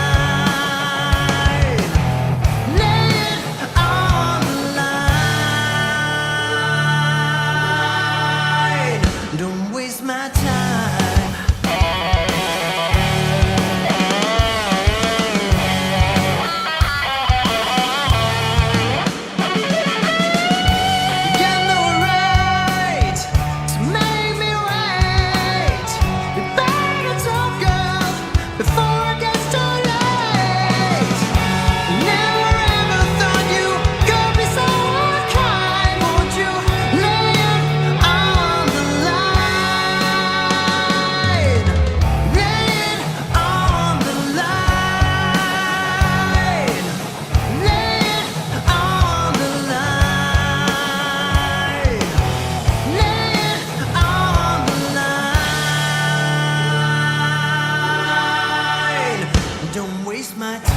Lay it on the line. Don't waste my time. You got no right to make me right. You better talk, girl, before it gets too late. Never ever thought you could be so unkind. Won't you lay it on the line? Lay it on the line. Lay it on the line. Lay it on the line. Don't waste my time.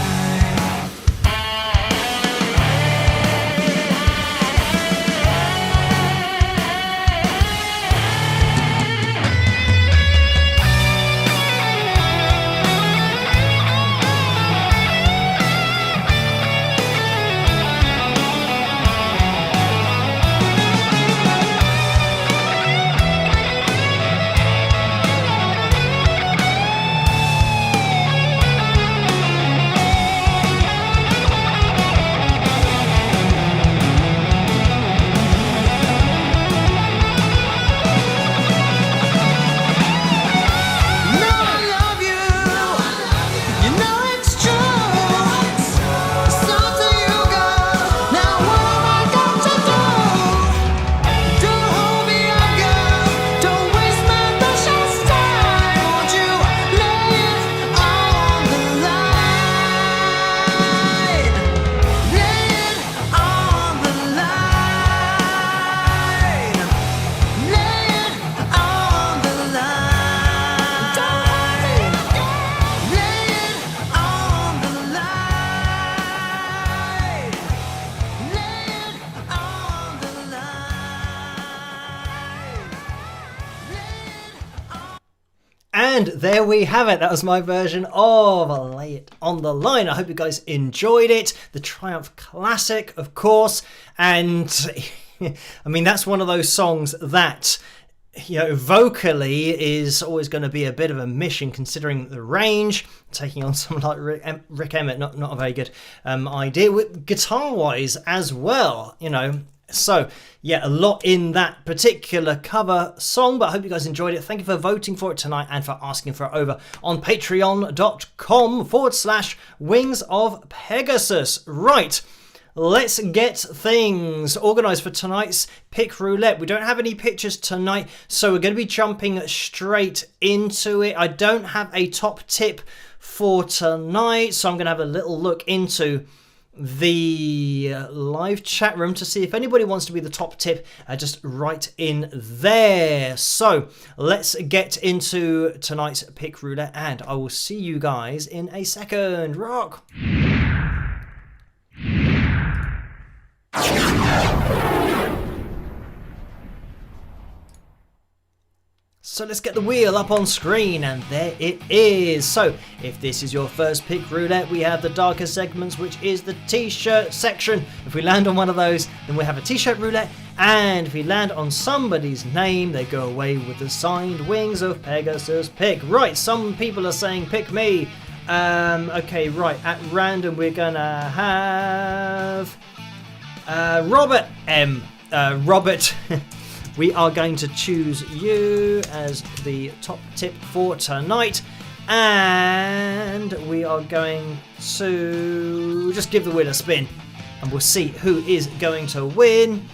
And there we have it. That was my version of Lay It on the Line. I hope you guys enjoyed it. The Triumph classic, of course. And I mean, that's one of those songs that, you know, vocally is always going to be a bit of a mission considering the range. Taking on someone like Rick Emmett, not a very good idea. Guitar-wise as well, you know. So, yeah, a lot in that particular cover song, but I hope you guys enjoyed it. Thank you for voting for it tonight and for asking for it over on patreon.com/Wings of Pegasus. Right, let's get things organised for tonight's Pick Roulette. We don't have any pictures tonight, so we're going to be jumping straight into it. I don't have a top tip for tonight, so I'm going to have a little look into the live chat room to see if anybody wants to be the top tip. Just write in there. So let's get into tonight's Pick Roulette, and I will see you guys in a second. Rock! So let's get the wheel up on screen, and there it is. So if this is your first Pick Roulette, we have the darker segments, which is the t-shirt section. If we land on one of those, then we have a t-shirt roulette, and if we land on somebody's name, they go away with the signed Wings of Pegasus pick. Right, some people are saying pick me. Okay, right, at random we're gonna have Robert M. Robert. We are going to choose you as the top tip for tonight, and we are going to just give the wheel a spin, and we'll see who is going to win.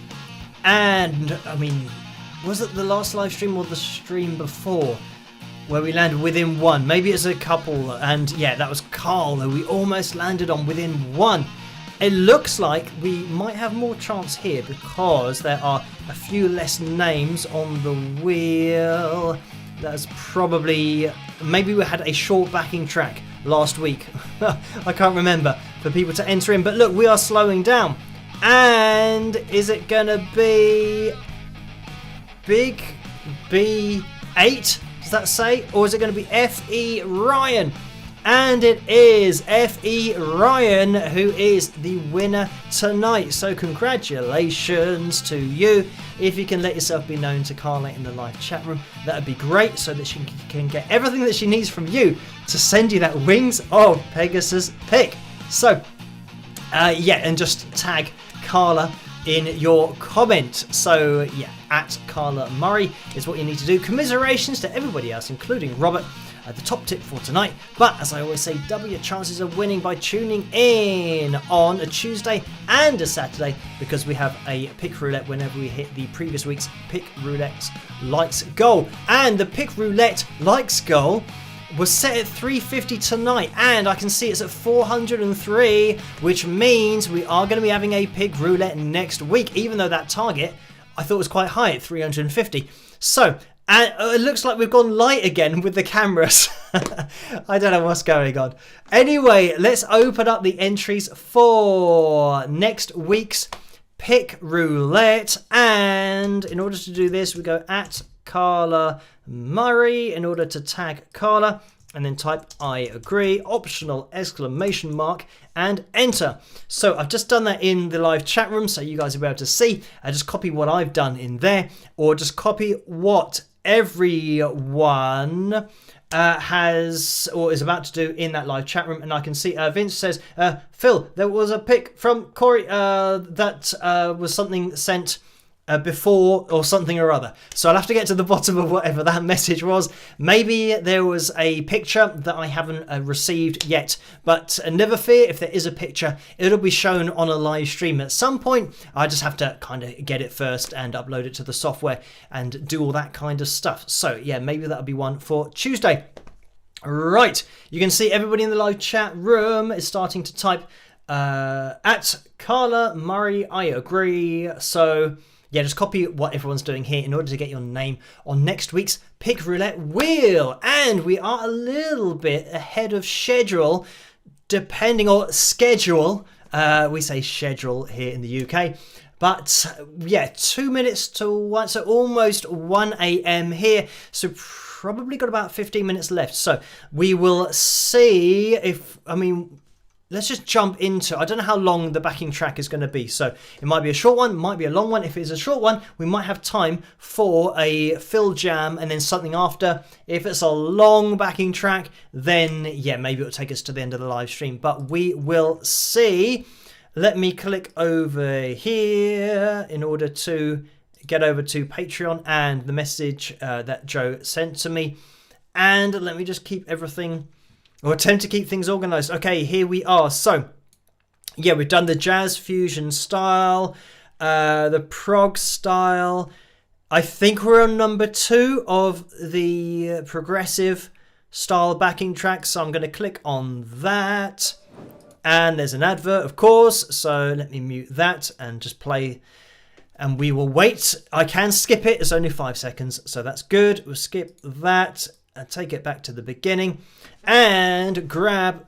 And I mean, was it the last live stream or the stream before where we landed within one? Maybe it's a couple, and yeah, that was Carl, though we almost landed on within one. It looks like we might have more chance here because there are a few less names on the wheel. That's probably... maybe we had a short backing track last week. I can't remember, for people to enter in. But look, we are slowing down. And is it going to be Big B8? Does that say? Or is it going to be F.E. Ryan? And it is F.E. Ryan who is the winner tonight. So congratulations to you. If you can let yourself be known to Carla in the live chat room, that would be great, so that she can get everything that she needs from you to send you that Wings of Pegasus pick. So, yeah, and just tag Carla in your comment. So, yeah, at Carla Murray is what you need to do. Commiserations to everybody else, including Robert. The top tip for tonight. But as I always say, double your chances of winning by tuning in on a Tuesday and a Saturday, because we have a Pick Roulette whenever we hit the previous week's Pick Roulette likes goal. And the Pick Roulette likes goal was set at 350 tonight, and I can see it's at 403, which means we are going to be having a Pick Roulette next week, even though that target I thought was quite high at 350. So, and it looks like we've gone light again with the cameras. I don't know what's going on. Anyway, let's open up the entries for next week's Pick Roulette. And in order to do this, we go at Carla Murray in order to tag Carla. And then type I agree, optional exclamation mark, and enter. So I've just done that in the live chat room, so you guys will be able to see. I just copy what I've done in there, or just copy what everyone has or is about to do in that live chat room. And I can see Vince says, Phil, there was a pic from Corey that was something sent before or something or other. So I'll have to get to the bottom of whatever that message was. Maybe there was a picture that I haven't received yet, but never fear, if there is a picture, it'll be shown on a live stream at some point. I just have to kind of get it first and upload it to the software and do all that kind of stuff. So yeah, maybe that'll be one for Tuesday. Right, you can see everybody in the live chat room is starting to type at Carla Murray, I agree. So yeah, just copy what everyone's doing here in order to get your name on next week's Pick Roulette wheel. And we are a little bit ahead of schedule, depending on schedule. We say schedule here in the UK. But yeah, 2 minutes to 1, so almost 1 a.m. here. So probably got about 15 minutes left. So we will see if, let's just jump into, I don't know how long the backing track is going to be. So it might be a short one, might be a long one. If it's a short one, we might have time for a fill jam and then something after. If it's a long backing track, then yeah, maybe it'll take us to the end of the live stream, but we will see. Let me click over here in order to get over to Patreon and the message that Joe sent to me. And let me just keep everything, or attempt to keep things organized. Okay, here we are. So, yeah, we've done the jazz fusion style, the prog style. I think we're on number 2 of the progressive style backing track. So I'm going to click on that. And there's an advert, of course. So let me mute that and just play. And we will wait. I can skip it. It's only 5 seconds. So that's good. We'll skip that and take it back to the beginning. And grab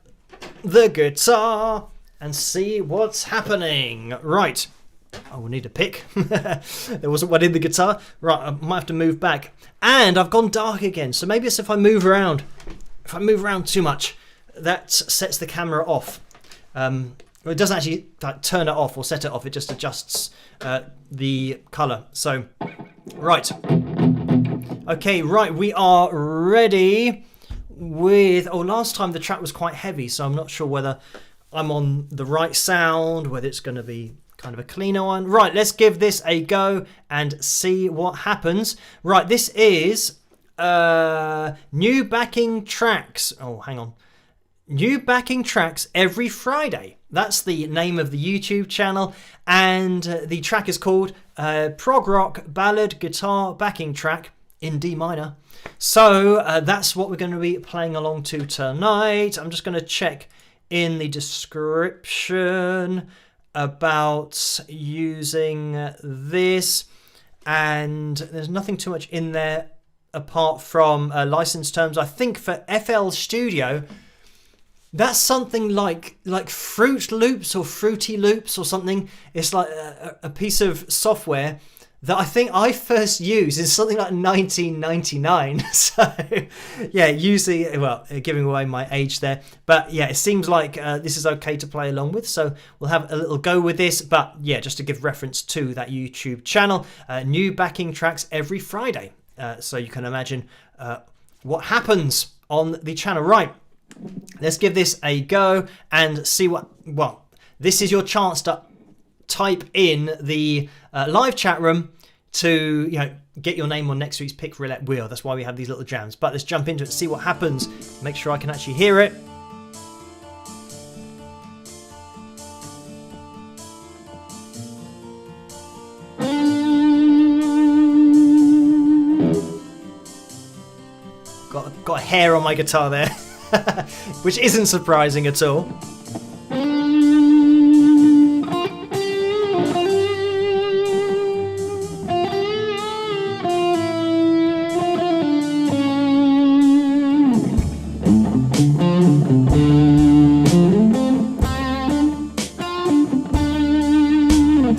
the guitar and see what's happening. Right. Oh, we'll need a pick. There wasn't one in the guitar. Right, I might have to move back. And I've gone dark again. So maybe it's if I move around. If I move around too much, that sets the camera off. It doesn't actually turn it off or set it off. It just adjusts the colour. So, right. Okay, right. We are ready with... Oh, last time the track was quite heavy, so I'm not sure whether I'm on the right sound, whether it's going to be kind of a cleaner one. Right, let's give this a go and see what happens. Right, this is new backing tracks. Oh, hang on. New backing tracks every Friday. That's the name of the YouTube channel. And the track is called Prog Rock Ballad Guitar Backing Track in D minor. So that's what we're going to be playing along to tonight. I'm just going to check in the description about using this. And there's nothing too much in there apart from license terms. I think for FL Studio... That's something like Fruit Loops or Fruity Loops or something. It's like a piece of software that I think I first used in something like 1999. So, yeah, usually, well, giving away my age there. But, yeah, it seems like this is okay to play along with. So we'll have a little go with this. But, yeah, just to give reference to that YouTube channel, new backing tracks every Friday. So you can imagine what happens on the channel. Right. Let's give this a go and see what... Well, this is your chance to type in the live chat room to, get your name on next week's Pick Roulette Wheel. That's why we have these little jams. But let's jump into it, see what happens. Make sure I can actually hear it. Got a hair on my guitar there. Which isn't surprising at all.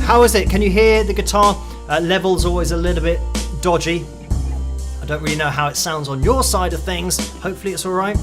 How is it? Can you hear the guitar? Level's always a little bit dodgy. I don't really know how it sounds on your side of things. Hopefully it's all right.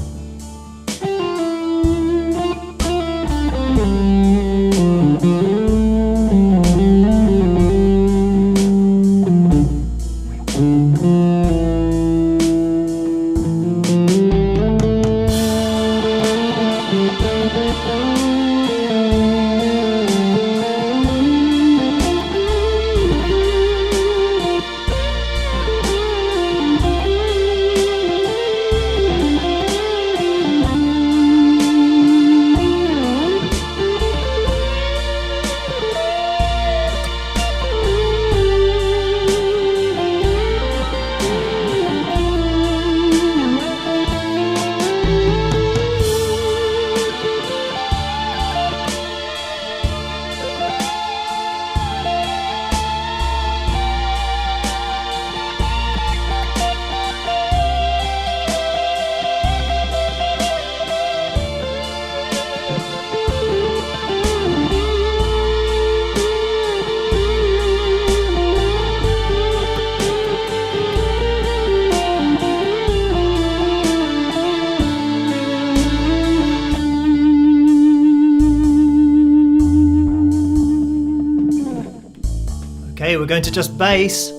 we're going to just bass.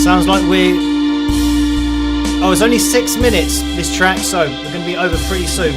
Sounds like it's only 6 minutes, this track, so we're going to be over pretty soon.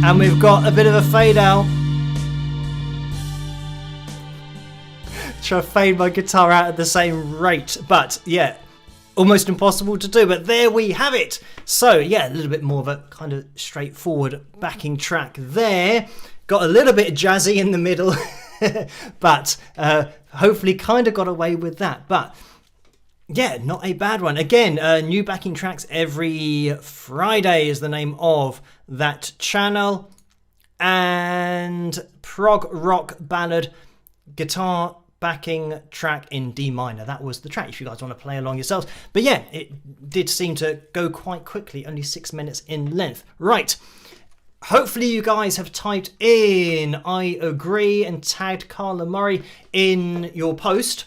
And we've got a bit of a fade out. Try to fade my guitar out at the same rate. But yeah, almost impossible to do. But there we have it. So yeah, a little bit more of a kind of straightforward backing track there. Got a little bit jazzy in the middle. But hopefully kind of got away with that. But yeah, not a bad one. Again, new backing tracks every Friday is the name of that channel. And prog rock ballad guitar backing track in D minor. That was the track if you guys want to play along yourselves. But yeah, it did seem to go quite quickly, only 6 minutes in length. Right. Hopefully you guys have typed in I agree and tagged Carla Murray in your post,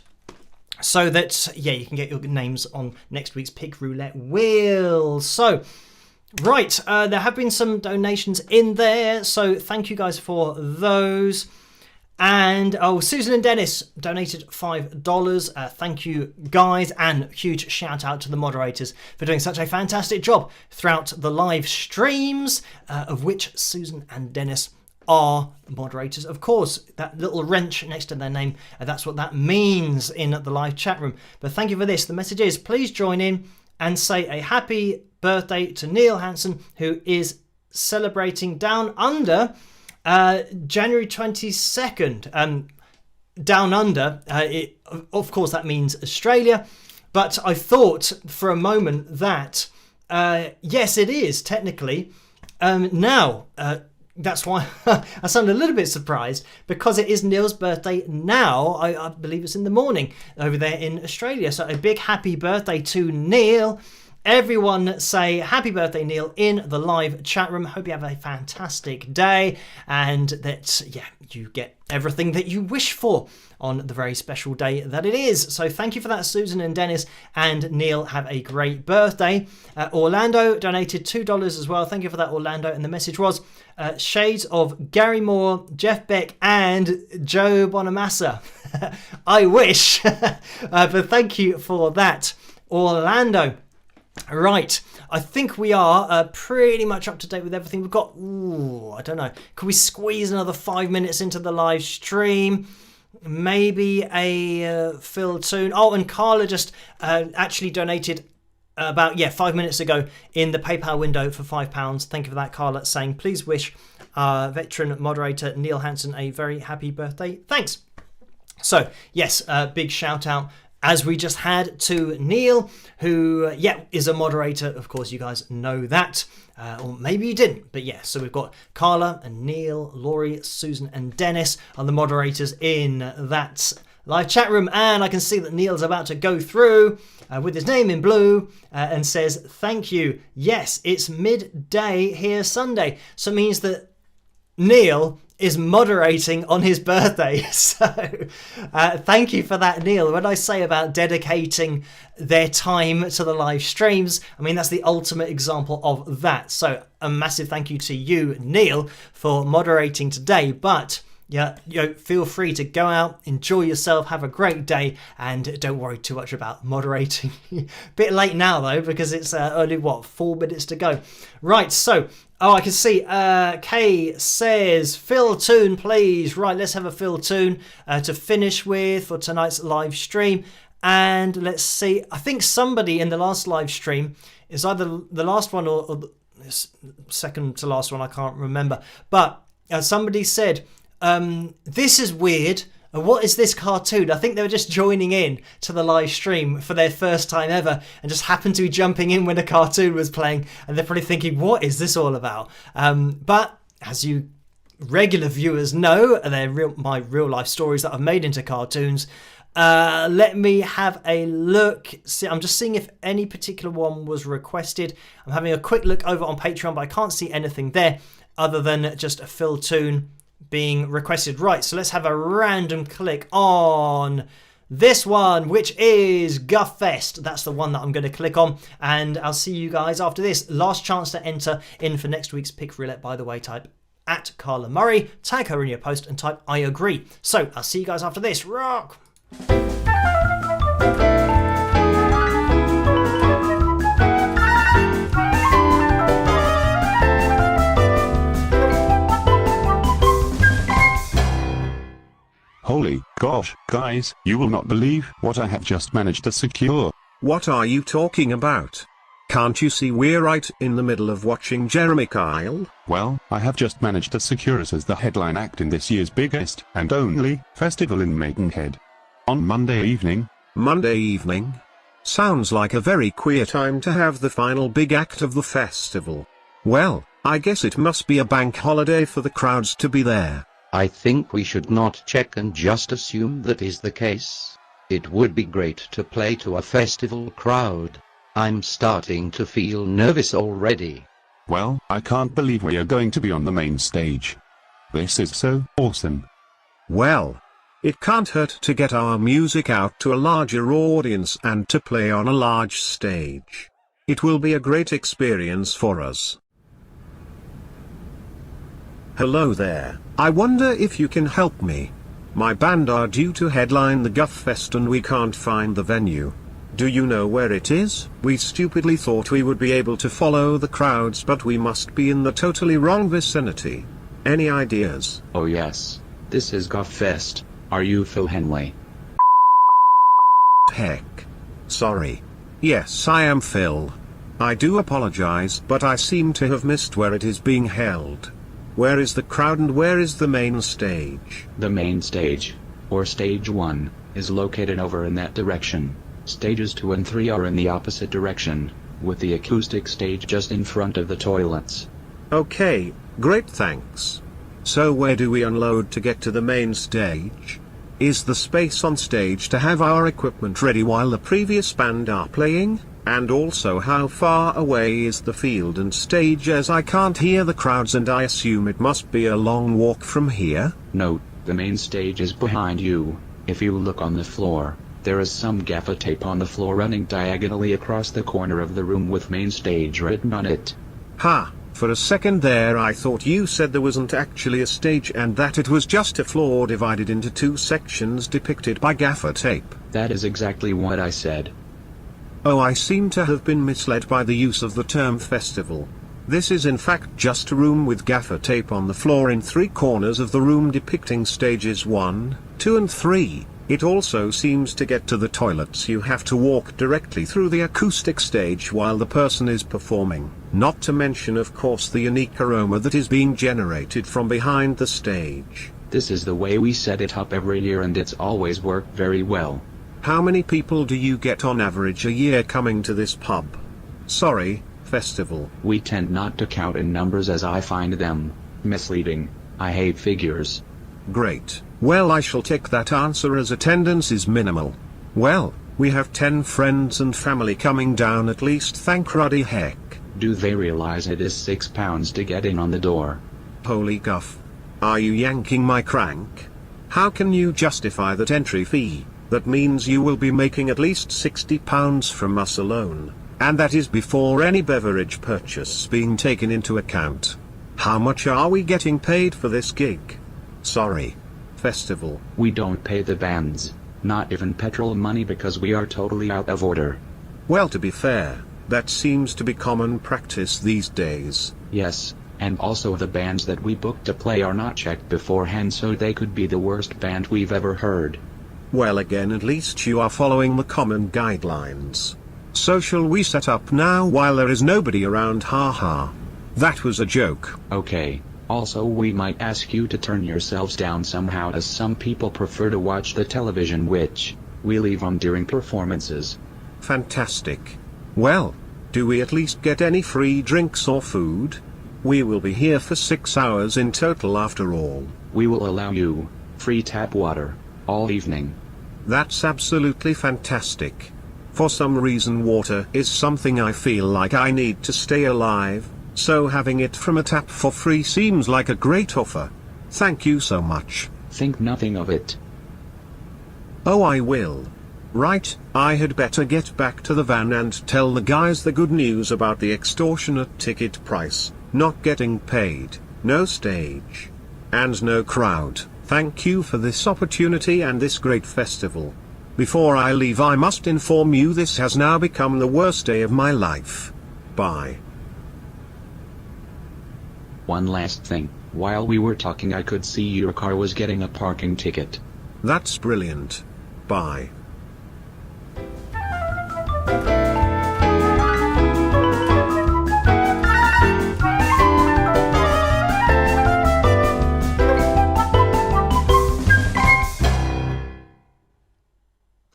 so that, yeah, you can get your names on next week's Pig Roulette wheel. So, right, there have been some donations in there, so thank you guys for those. And Susan and Dennis donated $5. Thank you guys, and huge shout out to the moderators for doing such a fantastic job throughout the live streams, of which Susan and Dennis are moderators. Of course, that little wrench next to their name, that's what that means in the live chat room. But thank you for this. The message is, please join in and say a happy birthday to Neil Hansen, who is celebrating down under January 22nd. Down under, of course that means Australia, but I thought for a moment that yes, it is technically now. That's why I sound a little bit surprised, because it is Neil's birthday now. I believe it's in the morning over there in Australia. So a big happy birthday to Neil. Everyone say happy birthday, Neil, in the live chat room. Hope you have a fantastic day, and that, yeah, you get everything that you wish for on the very special day that it is. So thank you for that, Susan and Dennis, and Neil, have a great birthday. Orlando donated $2 as well. Thank you for that, Orlando. And the message was shades of Gary Moore, Jeff Beck, and Joe Bonamassa. I wish, but thank you for that, Orlando. Right, I think we are pretty much up to date with everything. We've got, I don't know, can we squeeze another 5 minutes into the live stream? Maybe a Phil tune. Oh, and Carla just actually donated about 5 minutes ago in the PayPal window for £5. Thank you for that, Carla, saying please wish veteran moderator Neil Hansen a very happy birthday. Thanks. So yes, big shout out, as we just had, to Neil, who, is a moderator. Of course, you guys know that. Or maybe you didn't. But yeah, so we've got Carla and Neil, Laurie, Susan and Dennis are the moderators in that live chat room. And I can see that Neil's about to go through with his name in blue and says, thank you. Yes, it's midday here Sunday. So it means that Neil is moderating on his birthday. So thank you for that, Neil. When I say about dedicating their time to the live streams, I mean, that's the ultimate example of that. So a massive thank you to you, Neil, for moderating today. But feel free to go out, enjoy yourself, have a great day, and don't worry too much about moderating. Bit late now though, because it's only 4 minutes to go. Right, so I can see Kay says Phil tune, please. Right, let's have a Phil tune to finish with for tonight's live stream. And let's see, I think somebody in the last live stream, is either the last one or the second to last one, I can't remember, but somebody said, this is weird. What is this cartoon? I think they were just joining in to the live stream for their first time ever and just happened to be jumping in when a cartoon was playing, and they're probably thinking, what is this all about? But as you regular viewers know, they're my real life stories that I've made into cartoons. Let me have a look. See, I'm just seeing if any particular one was requested. I'm having a quick look over on Patreon, but I can't see anything there other than just a Phil tune being requested. Right, so let's have a random click on this one, which is Guffest. That's the one that I'm going to click on, and I'll see you guys after this. Last chance to enter in for next week's pick roulette, by the way. Type at Carla Murray, tag her in your post, and type I agree. So I'll see you guys after this. Rock! Holy gosh, guys, you will not believe what I have just managed to secure. What are you talking about? Can't you see we're right in the middle of watching Jeremy Kyle? Well, I have just managed to secure us as the headline act in this year's biggest and only festival in Maidenhead. On Monday evening. Monday evening? Sounds like a very queer time to have the final big act of the festival. Well, I guess it must be a bank holiday for the crowds to be there. I think we should not check and just assume that is the case. It would be great to play to a festival crowd. I'm starting to feel nervous already. Well, I can't believe we are going to be on the main stage. This is so awesome. Well, it can't hurt to get our music out to a larger audience and to play on a large stage. It will be a great experience for us. Hello there, I wonder if you can help me. My band are due to headline the Guff Fest and we can't find the venue. Do you know where it is? We stupidly thought we would be able to follow the crowds, but we must be in the totally wrong vicinity. Any ideas? Oh yes. This is Guff Fest. Are you Phil Henley? Heck. Sorry. Yes, I am Phil. I do apologize, but I seem to have missed where it is being held. Where is the crowd and where is the main stage? The main stage, or stage 1, is located over in that direction. Stages 2 and 3 are in the opposite direction, with the acoustic stage just in front of the toilets. Okay, great, thanks. So where do we unload to get to the main stage? Is the space on stage to have our equipment ready while the previous band are playing? And also, how far away is the field and stage, as I can't hear the crowds and I assume it must be a long walk from here? Note, the main stage is behind you. If you look on the floor, there is some gaffer tape on the floor running diagonally across the corner of the room with main stage written on it. Ha! For a second there I thought you said there wasn't actually a stage and that it was just a floor divided into 2 sections depicted by gaffer tape. That is exactly what I said. Oh, I seem to have been misled by the use of the term festival. This is in fact just a room with gaffer tape on the floor in 3 corners of the room depicting stages 1, 2 and 3. It also seems to get to the toilets you have to walk directly through the acoustic stage while the person is performing, not to mention of course the unique aroma that is being generated from behind the stage. This is the way we set it up every year and it's always worked very well. How many people do you get on average a year coming to this pub? Sorry, festival. We tend not to count in numbers as I find them misleading. I hate figures. Great. Well, I shall take that answer as attendance is minimal. Well, we have 10 friends and family coming down at least, thank ruddy heck. Do they realize it is £6 to get in on the door? Holy guff. Are you yanking my crank? How can you justify that entry fee? That means you will be making at least £60 from us alone, and that is before any beverage purchase being taken into account. How much are we getting paid for this gig? Sorry. Festival. We don't pay the bands, not even petrol money, because we are totally out of order. Well, to be fair, that seems to be common practice these days. Yes, and also the bands that we book to play are not checked beforehand, so they could be the worst band we've ever heard. Well, again, at least you are following the common guidelines. So shall we set up now while there is nobody around? Haha. That was a joke. Okay. Also, we might ask you to turn yourselves down somehow, as some people prefer to watch the television, which we leave on during performances. Fantastic. Well, do we at least get any free drinks or food? We will be here for 6 hours in total after all. We will allow you free tap water all evening. That's absolutely fantastic. For some reason water is something I feel like I need to stay alive, so having it from a tap for free seems like a great offer. Thank you so much. Think nothing of it. Oh, I will. Right, I had better get back to the van and tell the guys the good news about the extortionate ticket price, not getting paid, no stage, and no crowd. Thank you for this opportunity and this great festival. Before I leave, I must inform you this has now become the worst day of my life. Bye. One last thing, while we were talking I could see your car was getting a parking ticket. That's brilliant. Bye.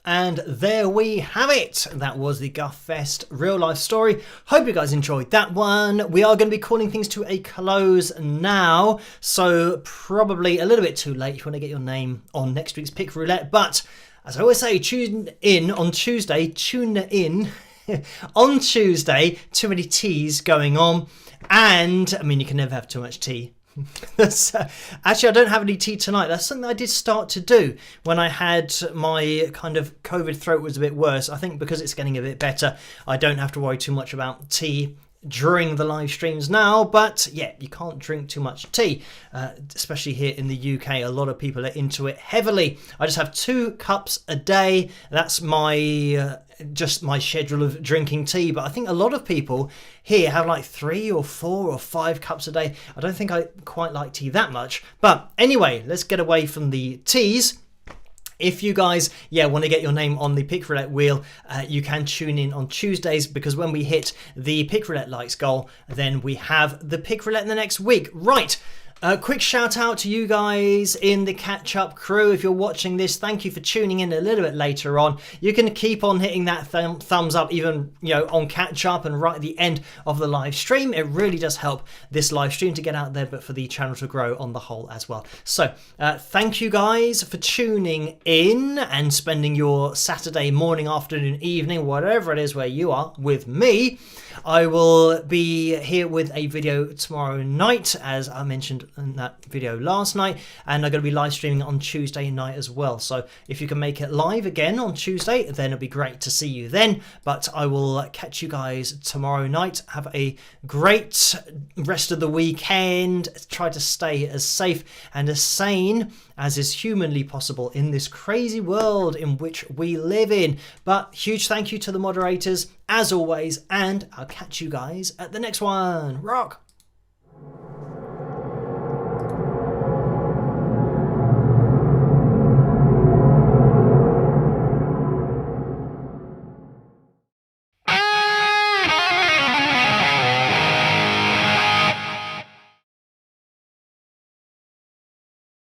And there we have it. That was the Guff Fest real life story. Hope you guys enjoyed that one. We are going to be calling things to a close now, so probably a little bit too late if you want to get your name on next week's Pick Roulette. But as I always say, tune in on Tuesday. Tune in on Tuesday. Too many teas going on, and I mean you can never have too much tea. Actually, I don't have any tea tonight. That's something I did start to do when I had my kind of COVID throat was a bit worse. I think because it's getting a bit better, I don't have to worry too much about tea during the live streams now, but yeah, you can't drink too much tea, especially here in the UK. A lot of people are into it heavily. I just have 2 cups a day. That's my just my schedule of drinking tea, but I think a lot of people here have like 3 or 4 or 5 cups a day. I don't think I quite like tea that much, but anyway, let's get away from the teas. If you guys, want to get your name on the Pick Roulette wheel, you can tune in on Tuesdays, because when we hit the Pick Roulette likes goal, then we have the Pick Roulette in the next week. Right. A quick shout out to you guys in the catch-up crew. If you're watching this, thank you for tuning in a little bit later on. You can keep on hitting that thumbs up even on catch-up and right at the end of the live stream. It really does help this live stream to get out there, but for the channel to grow on the whole as well. So thank you guys for tuning in and spending your Saturday morning, afternoon, evening, whatever it is where you are, with me. I will be here with a video tomorrow night, as I mentioned in that video last night, and I'm going to be live streaming on Tuesday night as well. So if you can make it live again on Tuesday, then it'll be great to see you then. But I will catch you guys tomorrow night. Have a great rest of the weekend. Try to stay as safe and as sane as is humanly possible in this crazy world in which we live in. But huge thank you to the moderators as always, and I'll catch you guys at the next one. Rock!